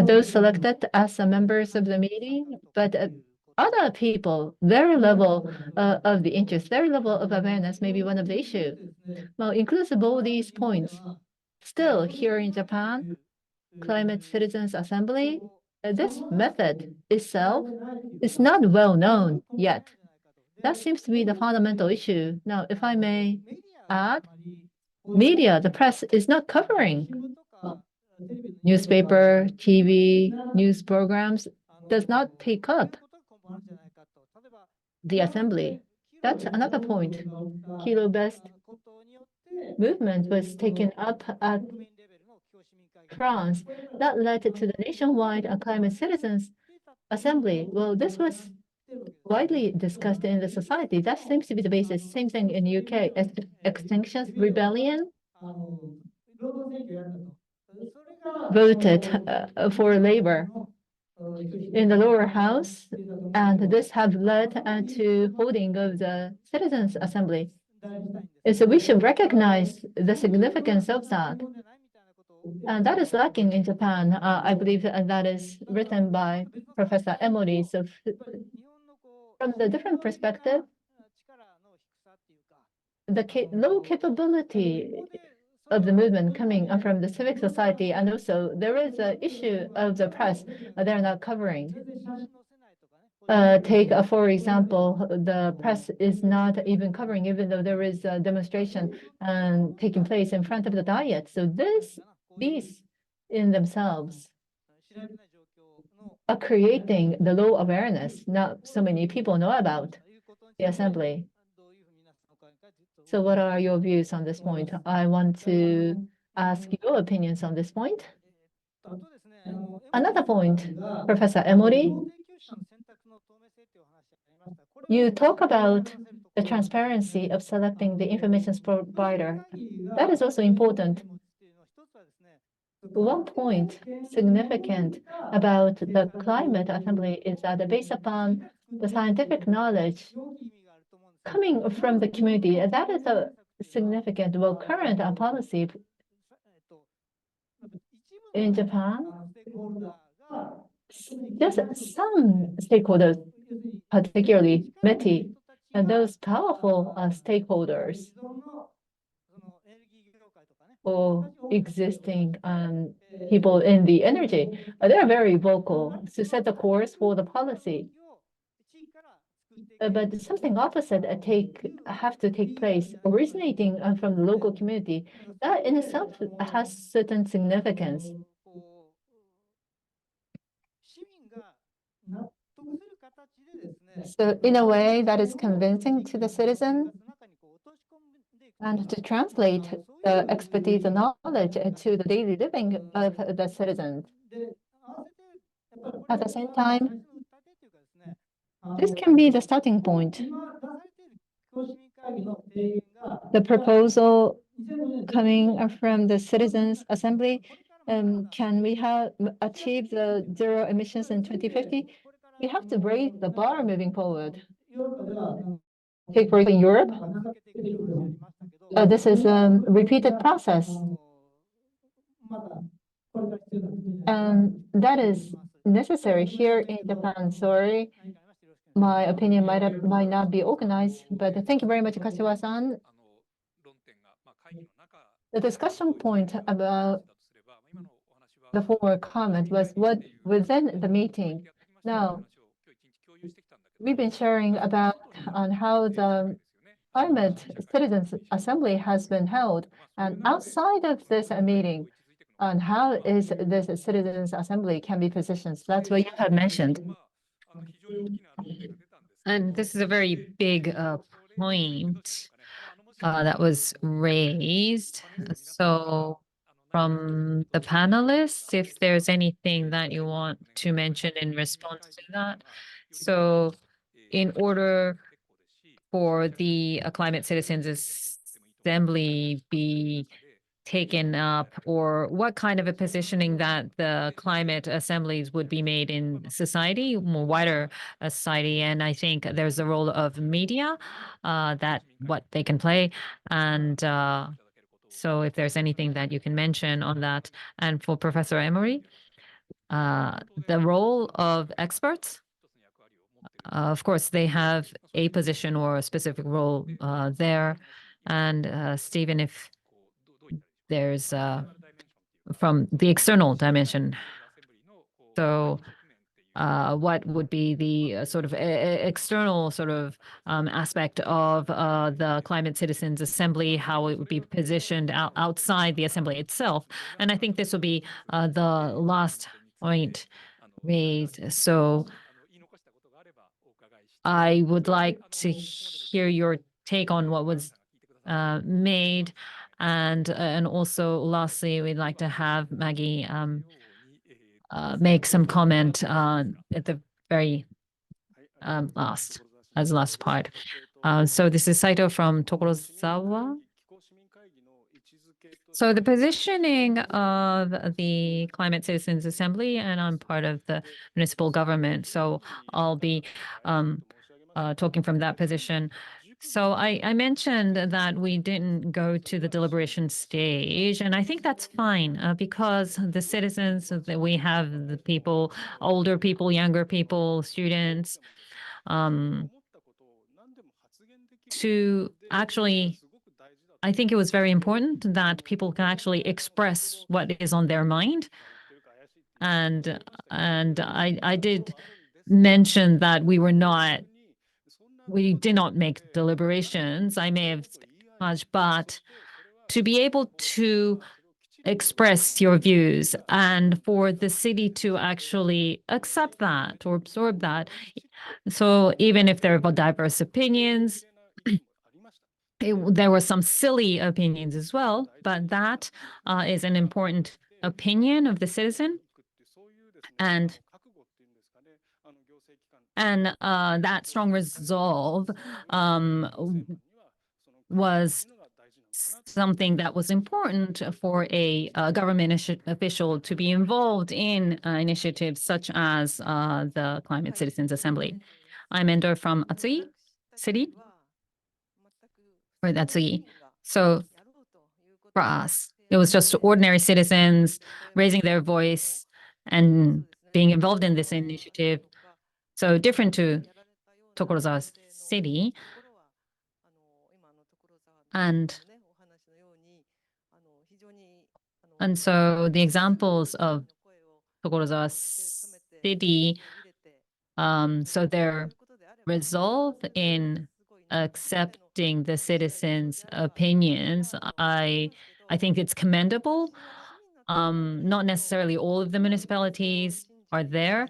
Those selected as members of the meeting, but other people, their level of the interest, their level of awareness may be one of the issues. Well, inclusive of all these points, still here in Japan, Climate Citizens Assembly, this method itself is not well known yet. That seems to be the fundamental issue. Now, if I may add, media, the press is not covering. Newspaper, TV, news programs does not pick up the assembly. That's another point. Kilo Best movement was taken up at France. That led to the nationwide Climate Citizens Assembly. Well, this was widely discussed in the society. That seems to be the basis. Same thing in UK. Extinction Rebellion voted for labor in the lower house, and this have led to holding of the Citizens Assembly. And so we should recognize the significance of that. And that is lacking in Japan. I believe that is written by Professor Emory. So from the different perspective, the low capability of the movement coming from the civic society, and also there is an issue of the press they're not covering. Take, for example, the press is not even covering, even though there is a demonstration taking place in front of the Diet. So these in themselves are creating the low awareness. Not so many people know about the assembly. So what are your views on this point? I want to ask your opinions on this point. Another point, Professor Emory, you talk about the transparency of selecting the information provider. That is also important. One point significant about the climate assembly is that based upon the scientific knowledge coming from the community, that is a significant, well, current policy in Japan. Just some stakeholders, particularly METI, and those powerful stakeholders or existing people in the energy, they're very vocal to set the course for the policy. But something opposite have to take place, originating from the local community. That in itself has certain significance. So in a way that is convincing to the citizen, and to translate the expertise and knowledge to the daily living of the citizens. At the same time, this can be the starting point. The proposal coming from the Citizens Assembly, can we achieve the zero emissions in 2050? We have to raise the bar moving forward. Take for example, in Europe, this is a repeated process. And that is necessary here in Japan. Sorry, my opinion might not be organized, but thank you very much, Kashiwa-san. The discussion point about the former comment was what within the meeting. Now, we've been sharing about on how the Climate Citizens Assembly has been held, and outside of this meeting, on how is this Citizens Assembly can be positioned. That's what you have mentioned. And this is a very big point that was raised. So from the panelists, if there's anything that you want to mention in response to that. So in order for the Climate Citizens Assembly be taken up, or what kind of a positioning that the climate assemblies would be made in society, more wider society. And I think there's the role of media, that what they can play. And so if there's anything that you can mention on that. And for Professor Emory, the role of experts, of course, they have a position or a specific role there. And Stephen, if there's from the external dimension, so what would be the sort of external sort of aspect of the Climate Citizens Assembly, how it would be positioned outside the assembly itself? And I think this will be the last point raised. So I would like to hear your take on what was made. And also, lastly, we'd like to have Maggie make some comment at the very last part. So this is Saito from Tokorozawa. So the positioning of the Climate Citizens Assembly, and I'm part of the municipal government, so I'll be talking from that position. So I mentioned that we didn't go to the deliberation stage, and I think that's fine because the citizens that we have, the people, older people, younger people, students, to actually, I think it was very important that people can actually express what is on their mind. And I did mention that we did not make deliberations. I may have much, but to be able to express your views and for the city to actually accept that or absorb that. So even if there are diverse opinions, there were some silly opinions as well, but that is an important opinion of the citizen. And that strong resolve was something that was important for a government official to be involved in initiatives such as the Climate Citizens Assembly. I'm Endo from Atsui City, or Atsui. So for us, it was just ordinary citizens raising their voice and being involved in this initiative. So different to Tokorozawa City. And so the examples of Tokorozawa City, so their resolve in accepting the citizens' opinions, I think it's commendable. Not necessarily all of the municipalities are there.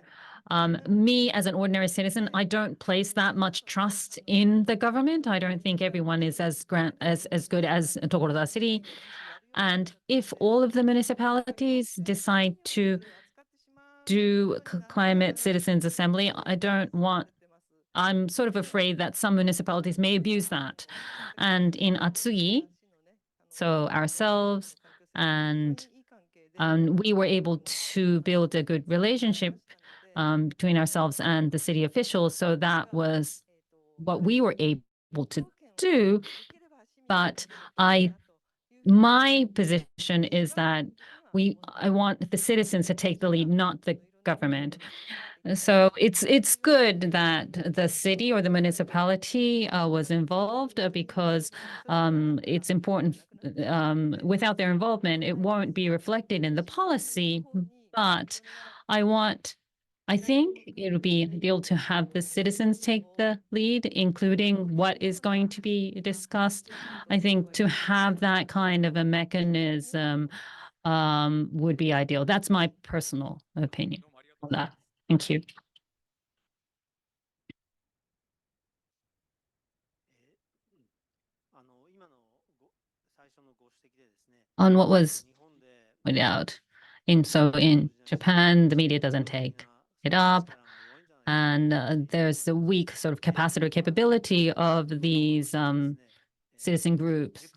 Me as an ordinary citizen, I don't place that much trust in the government. I don't think everyone is as good as Tokorozawa City. And if all of the municipalities decide to do Climate Citizens Assembly, I'm sort of afraid that some municipalities may abuse that. And in Atsui, so ourselves, and we were able to build a good relationship between ourselves and the city officials. So that was what we were able to do. But my position is that I want the citizens to take the lead, not the government. So it's good that the city or the municipality was involved because it's important. Without their involvement, it won't be reflected in the policy. But I think it'll be ideal to have the citizens take the lead, including what is going to be discussed. I think to have that kind of a mechanism would be ideal. That's my personal opinion on that. Thank you. On what was pointed out, in Japan, the media doesn't take it up, and there's a weak sort of capacity or capability of these citizen groups,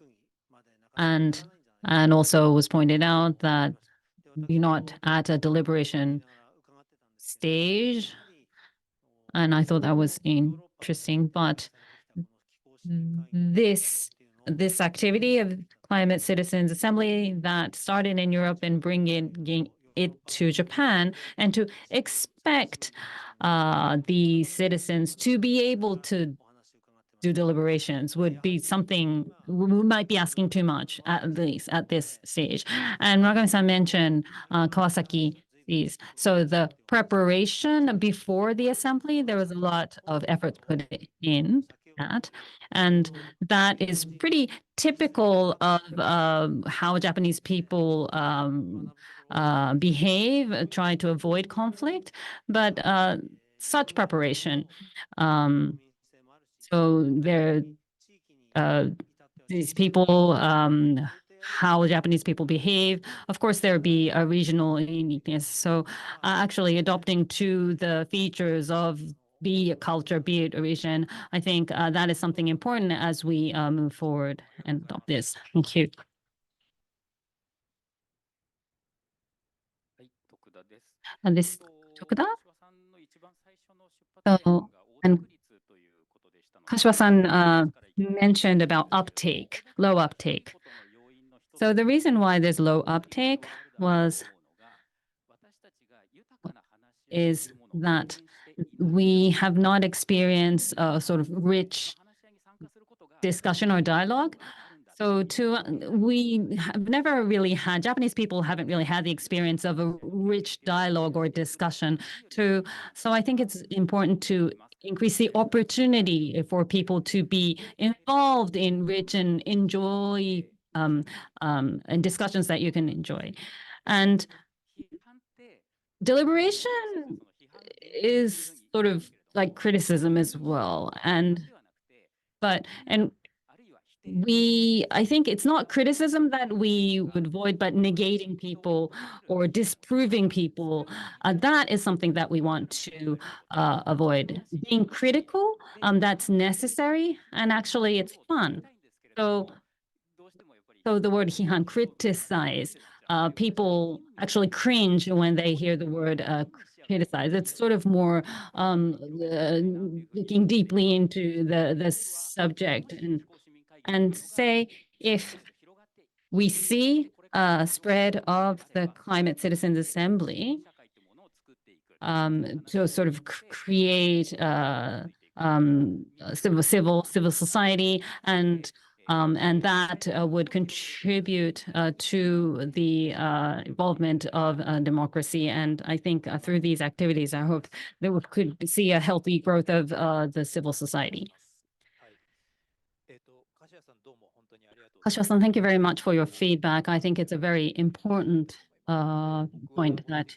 and also was pointed out that we're not at a deliberation stage, and I thought that was interesting. But this activity of Climate Citizens Assembly that started in Europe and bringing it to Japan, and to expect the citizens to be able to do deliberations would be something we might be asking too much, at least at this stage. And Murakami-san mentioned Kawasaki. So the preparation before the assembly, there was a lot of effort put in that. And that is pretty typical of how Japanese people behave, try to avoid conflict. But such preparation, so there, these people, how Japanese people behave. Of course, there would be a regional uniqueness. So actually adopting to the features of be a culture, be it a region, I think that is something important as we move forward and adopt this. Thank you. this Tokuda. So, and Kashiwa-san mentioned about uptake, low uptake. So the reason why there's low uptake is that we have not experienced a sort of rich discussion or dialogue. So we have never really had, Japanese people haven't really had the experience of a rich dialogue or discussion. So I think it's important to increase the opportunity for people to be involved in rich and enjoy and discussions that you can enjoy. And deliberation is sort of like criticism as well. I think it's not criticism that we would avoid, but negating people or disproving people, that is something that we want to avoid. Being critical, that's necessary, and actually it's fun. So the word hihan, criticize, people actually cringe when they hear the word criticize. It's sort of more looking deeply into the subject and say if we see a spread of the Climate Citizens Assembly to sort of create civil society and that would contribute to the involvement of democracy. And I think through these activities, I hope that we could see a healthy growth of the civil society. Kashiwa-san, thank you very much for your feedback. I think it's a very important point that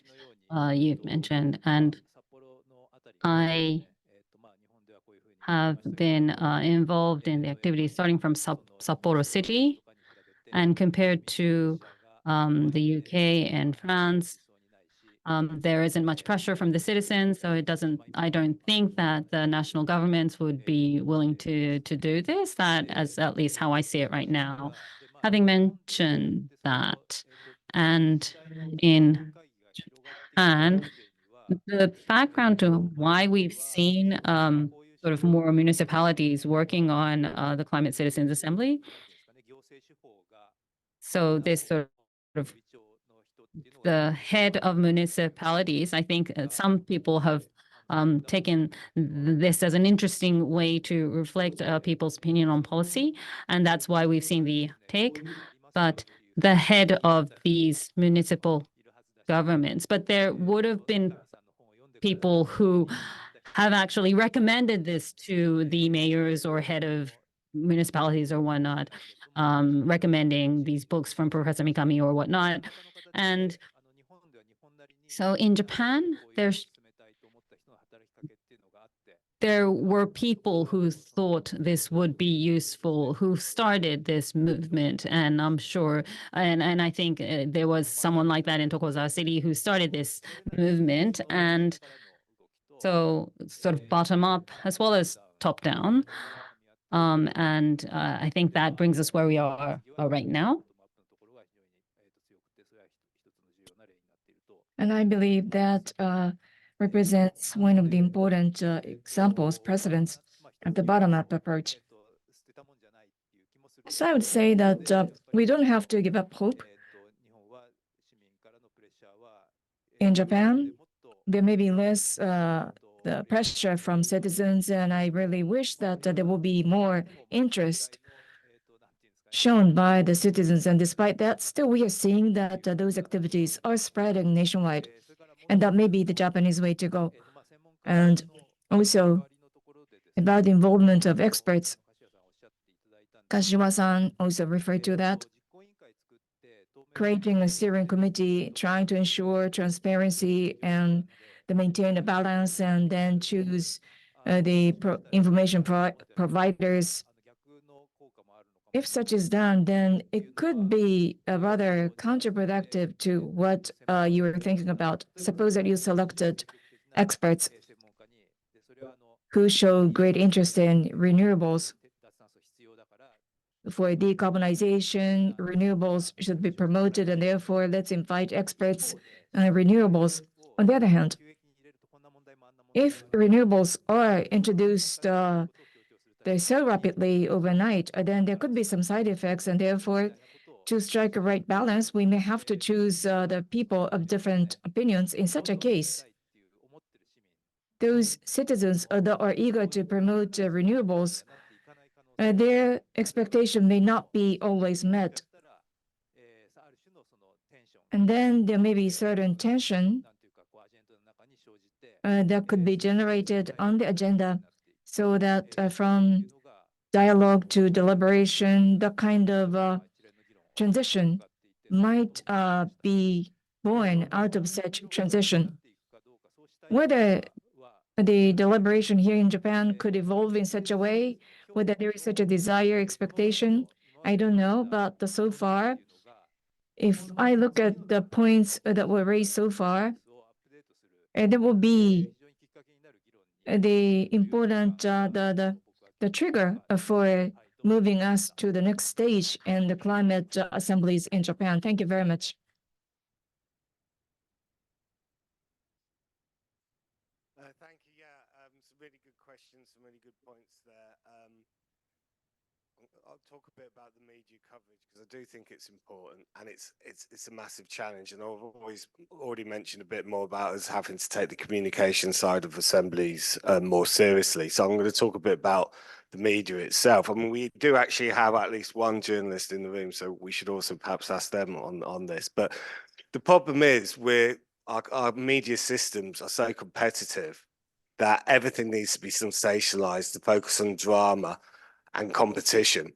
you've mentioned. And I have been involved in the activities starting from Sapporo City, and compared to the UK and France, there isn't much pressure from the citizens, so I don't think that the national governments would be willing to do this. That is at least how I see it right now. Having mentioned that, and in Japan, the background to why we've seen sort of more municipalities working on the Climate Citizens Assembly. So this sort of the head of municipalities, I think some people have taken this as an interesting way to reflect people's opinion on policy, and that's why we've seen the take. But the head of these municipal governments, but there would have been people who have actually recommended this to the mayors or head of municipalities or whatnot, recommending these books from Professor Mikami or whatnot. And so in Japan, there were people who thought this would be useful, who started this movement, and I'm sure, and I think there was someone like that in Tokozawa City who started this movement, and so sort of bottom up as well as top down, and I think that brings us where we are right now. And I believe that represents one of the important examples, precedents of the bottom-up approach. So I would say that we don't have to give up hope. In Japan, there may be less the pressure from citizens, and I really wish that there will be more interest shown by the citizens. And despite that, still we are seeing that those activities are spreading nationwide, and that may be the Japanese way to go. And also about the involvement of experts, Kashiwa-san also referred to that, creating a steering committee, trying to ensure transparency and to maintain a balance, and then choose the information providers. If such is done, then it could be rather counterproductive to what you were thinking about. Suppose that you selected experts who show great interest in renewables. For decarbonization, renewables should be promoted, and therefore let's invite experts on renewables. On the other hand, if renewables are introduced they so rapidly overnight, then there could be some side effects, and therefore, to strike a right balance, we may have to choose the people of different opinions. In such a case, those citizens that are eager to promote renewables, their expectation may not be always met. And then there may be certain tension that could be generated on the agenda, so that from dialogue to deliberation, the kind of transition might be born out of such transition. Whether the deliberation here in Japan could evolve in such a way, whether there is such a desire, expectation, I don't know. But so far, if I look at the points that were raised so far, there will be the important the trigger for moving us to the next stage in the climate assemblies in Japan. Thank you very much. Thank you. Yeah, some really good questions, some really good points there. I'll talk a bit about the media coverage because I do think it's important, and it's a massive challenge. And I've already mentioned a bit more about us having to take the communication side of assemblies more seriously. So I'm going to talk a bit about the media itself. I mean, we do actually have at least one journalist in the room, so we should also perhaps ask them on this. But the problem is our media systems are so competitive that everything needs to be sensationalized to focus on drama and competition.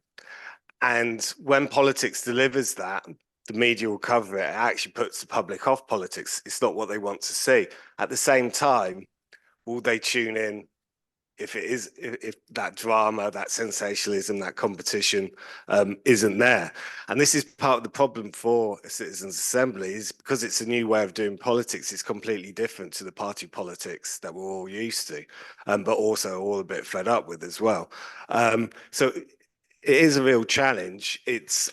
And when politics delivers that, the media will cover it. It actually puts the public off politics. It's not what they want to see. At the same time, will they tune in if that drama, that sensationalism, that competition isn't there? And this is part of the problem for a citizens' assembly, is because it's a new way of doing politics. It's completely different to the party politics that we're all used to, but also all a bit fed up with as well. So it is a real challenge. It's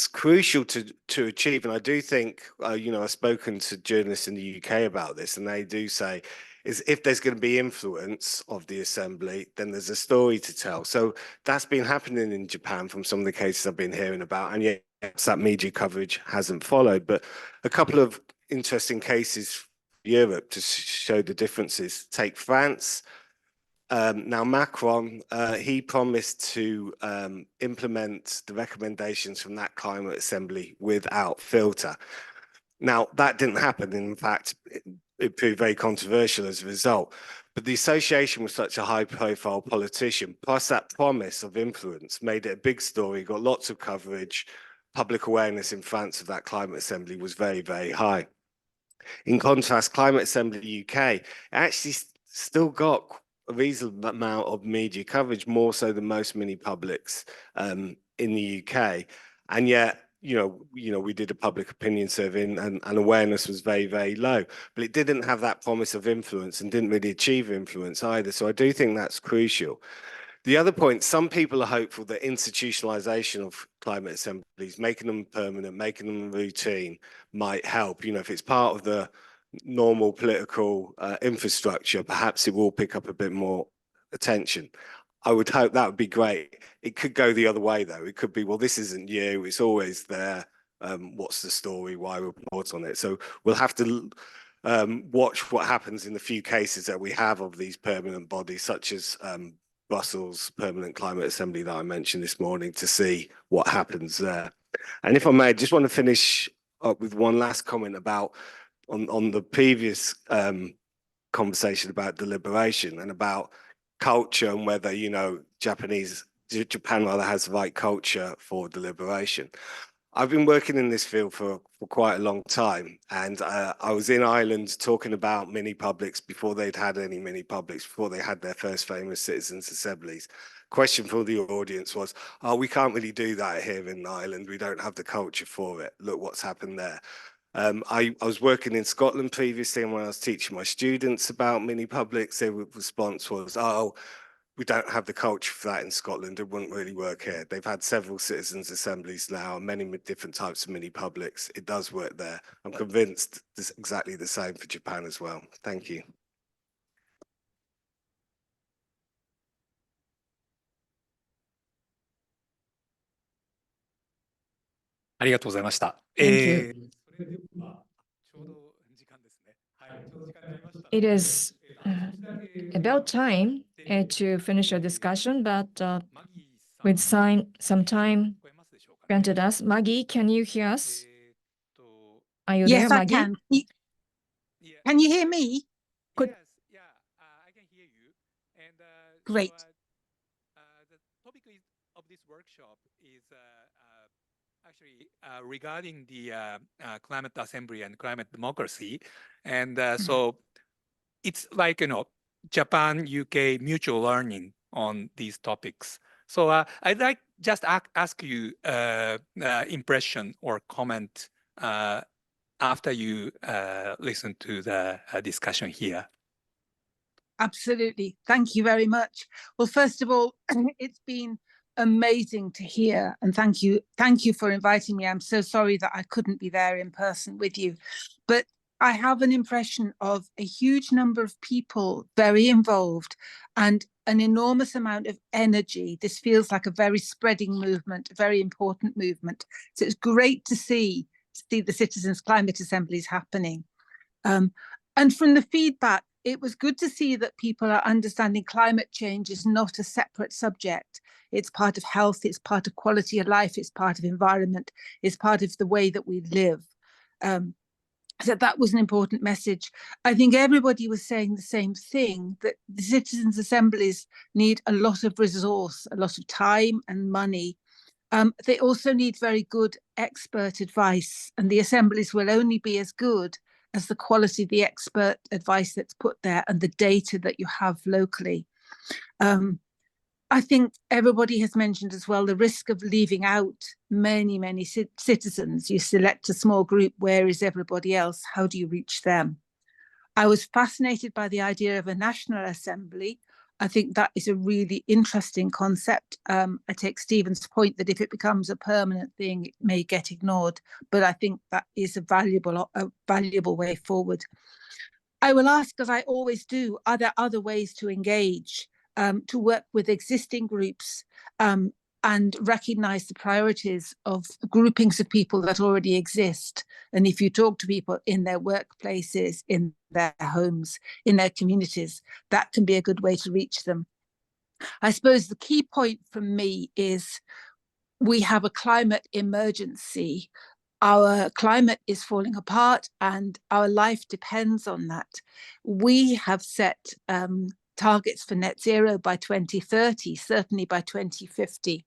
crucial to achieve, and I do think I've spoken to journalists in the UK about this, and they do say is if there's going to be influence of the assembly, then there's a story to tell. So that's been happening in Japan from some of the cases I've been hearing about, and yet that media coverage hasn't followed. But a couple of interesting cases for Europe to show the differences. Take France. Now Macron, he promised to implement the recommendations from that climate assembly without filter. Now that didn't happen. In fact, it proved very controversial as a result. But the association with such a high-profile politician, plus that promise of influence, made it a big story, got lots of coverage. Public awareness in France of that climate assembly was very, very high. In contrast, Climate Assembly UK actually still got a reasonable amount of media coverage, more so than most mini publics in the UK, and yet we did a public opinion survey and awareness was very, very low, but it didn't have that promise of influence and didn't really achieve influence either. So I do think that's crucial. The other point, some people are hopeful that institutionalization of climate assemblies, making them permanent, making them routine, might help. If it's part of the normal political infrastructure, perhaps it will pick up a bit more attention. I would hope that would be great. It could go the other way, though. It could be, well, this isn't new. It's always there. What's the story? Why report on it? So we'll have to watch what happens in the few cases that we have of these permanent bodies, such as Brussels Permanent Climate Assembly that I mentioned this morning, to see what happens there. And if I may, I just want to finish up with one last comment about on the previous conversation about deliberation and about culture and whether Japan rather has the right culture for deliberation. I've been working in this field for quite a long time, and I was in Ireland talking about mini publics before they'd had any mini publics, before they had their first famous citizens' assemblies. Question for the audience was, we can't really do that here in Ireland. We don't have the culture for it. Look what's happened there. I was working in Scotland previously, and when I was teaching my students about mini publics, their response was, we don't have the culture for that in Scotland. It wouldn't really work here. They've had several citizens' assemblies now, many different types of mini publics. It does work there. I'm convinced it's exactly the same for Japan as well. Thank you. ありがとうございました。 Thank you. それではちょうど時間ですね。はい、ちょうど時間になりましたので。 It is about time to finish our discussion, but with some time granted us. Maggie, can you hear us? Are you there, Yes, I Maggie? can. Can you hear me? Could- Yeah, I can hear you. And Great. The topic of this workshop is actually regarding the climate assembly and climate democracy. And so it's like, Japan, UK mutual learning on these topics. So I'd like just ask you impression or comment after you listen to the discussion here. Absolutely. Thank you very much. Well, first of all, it's been amazing to hear, and thank you for inviting me. I'm so sorry that I couldn't be there in person with you, but I have an impression of a huge number of people very involved and an enormous amount of energy. This feels like a very spreading movement, a very important movement. So it's great to see the Citizens' Climate Assemblies happening. And from the feedback, it was good to see that people are understanding climate change is not a separate subject. It's part of health, it's part of quality of life, it's part of environment, it's part of the way that we live. So that was an important message. I think everybody was saying the same thing, that the citizens' assemblies need a lot of resource, a lot of time and money. They also need very good expert advice, and the assemblies will only be as good as the quality of the expert advice that's put there and the data that you have locally. I think everybody has mentioned as well the risk of leaving out many citizens. You select a small group, where is everybody else? How do you reach them? I was fascinated by the idea of a national assembly. I think that is a really interesting concept. I take Stephen's point that if it becomes a permanent thing, it may get ignored, but I think that is a valuable way forward. I will ask, as I always do, are there other ways to engage, to work with existing groups and recognize the priorities of groupings of people that already exist? And if you talk to people in their workplaces, in their homes, in their communities, that can be a good way to reach them. I suppose the key point from me is we have a climate emergency. Our climate is falling apart and our life depends on that. We have set targets for net zero by 2030, certainly by 2050.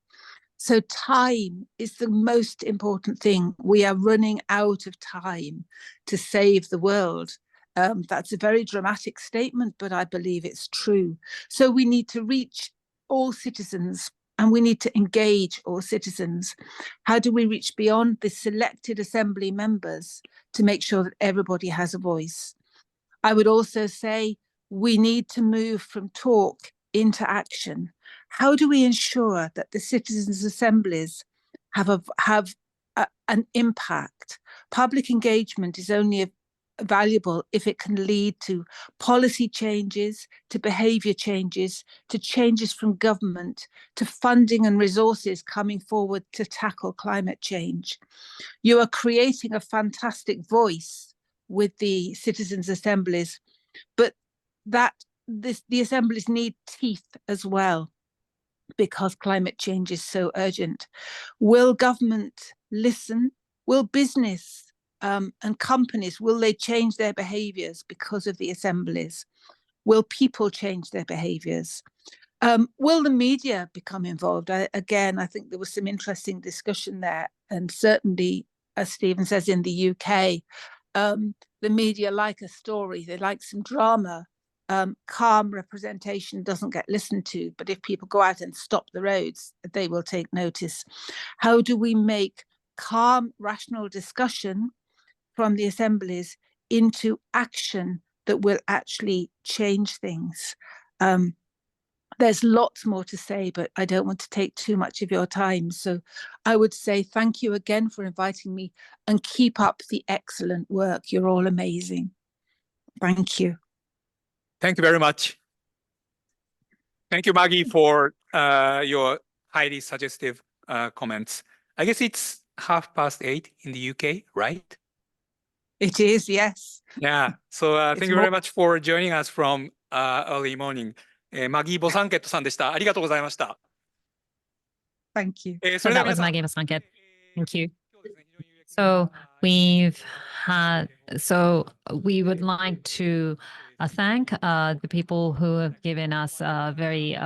So time is the most important thing. We are running out of time to save the world. That's a very dramatic statement, but I believe it's true. So we need to reach all citizens and we need to engage all citizens. How do we reach beyond the selected assembly members to make sure that everybody has a voice? I would also say we need to move from talk into action. How do we ensure that the citizens' assemblies have an impact? Public engagement is only valuable if it can lead to policy changes, to behaviour changes, to changes from government, to funding and resources coming forward to tackle climate change. You are creating a fantastic voice with the citizens' assemblies, but the assemblies need teeth as well, because climate change is so urgent. Will government listen? Will business and companies, will they change their behaviours because of the assemblies? Will people change their behaviours? Will the media become involved? I think there was some interesting discussion there, and certainly, as Stephen says, in the UK, the media like a story, they like some drama. Calm representation doesn't get listened to, but if people go out and stop the roads, they will take notice. How do we make calm, rational discussion from the assemblies into action that will actually change things? there's lots more to say, but I don't want to take too much of your time. So I would say thank you again for inviting me, and keep up the excellent work. You're all amazing. Thank you. Thank you very much. Thank you, Maggie, for your highly suggestive comments. I guess it's 8:30 in the UK, right? It is, yes. Yeah. So It's thank you very more- much for joining us from early morning. マギー・ボサンケットさんでした。ありがとうございました。 Thank you. そ So れでは that 皆 was さん Maggie Basanket. Thank you. 今日ですね、非常に有益な So we've had, so we would like to thank the people who have given us very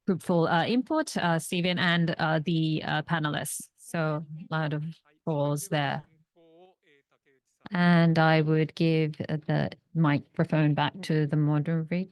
fruitful input, Stephen, and the panelists. So a lot of applause there. And I would give the microphone back to the moderator.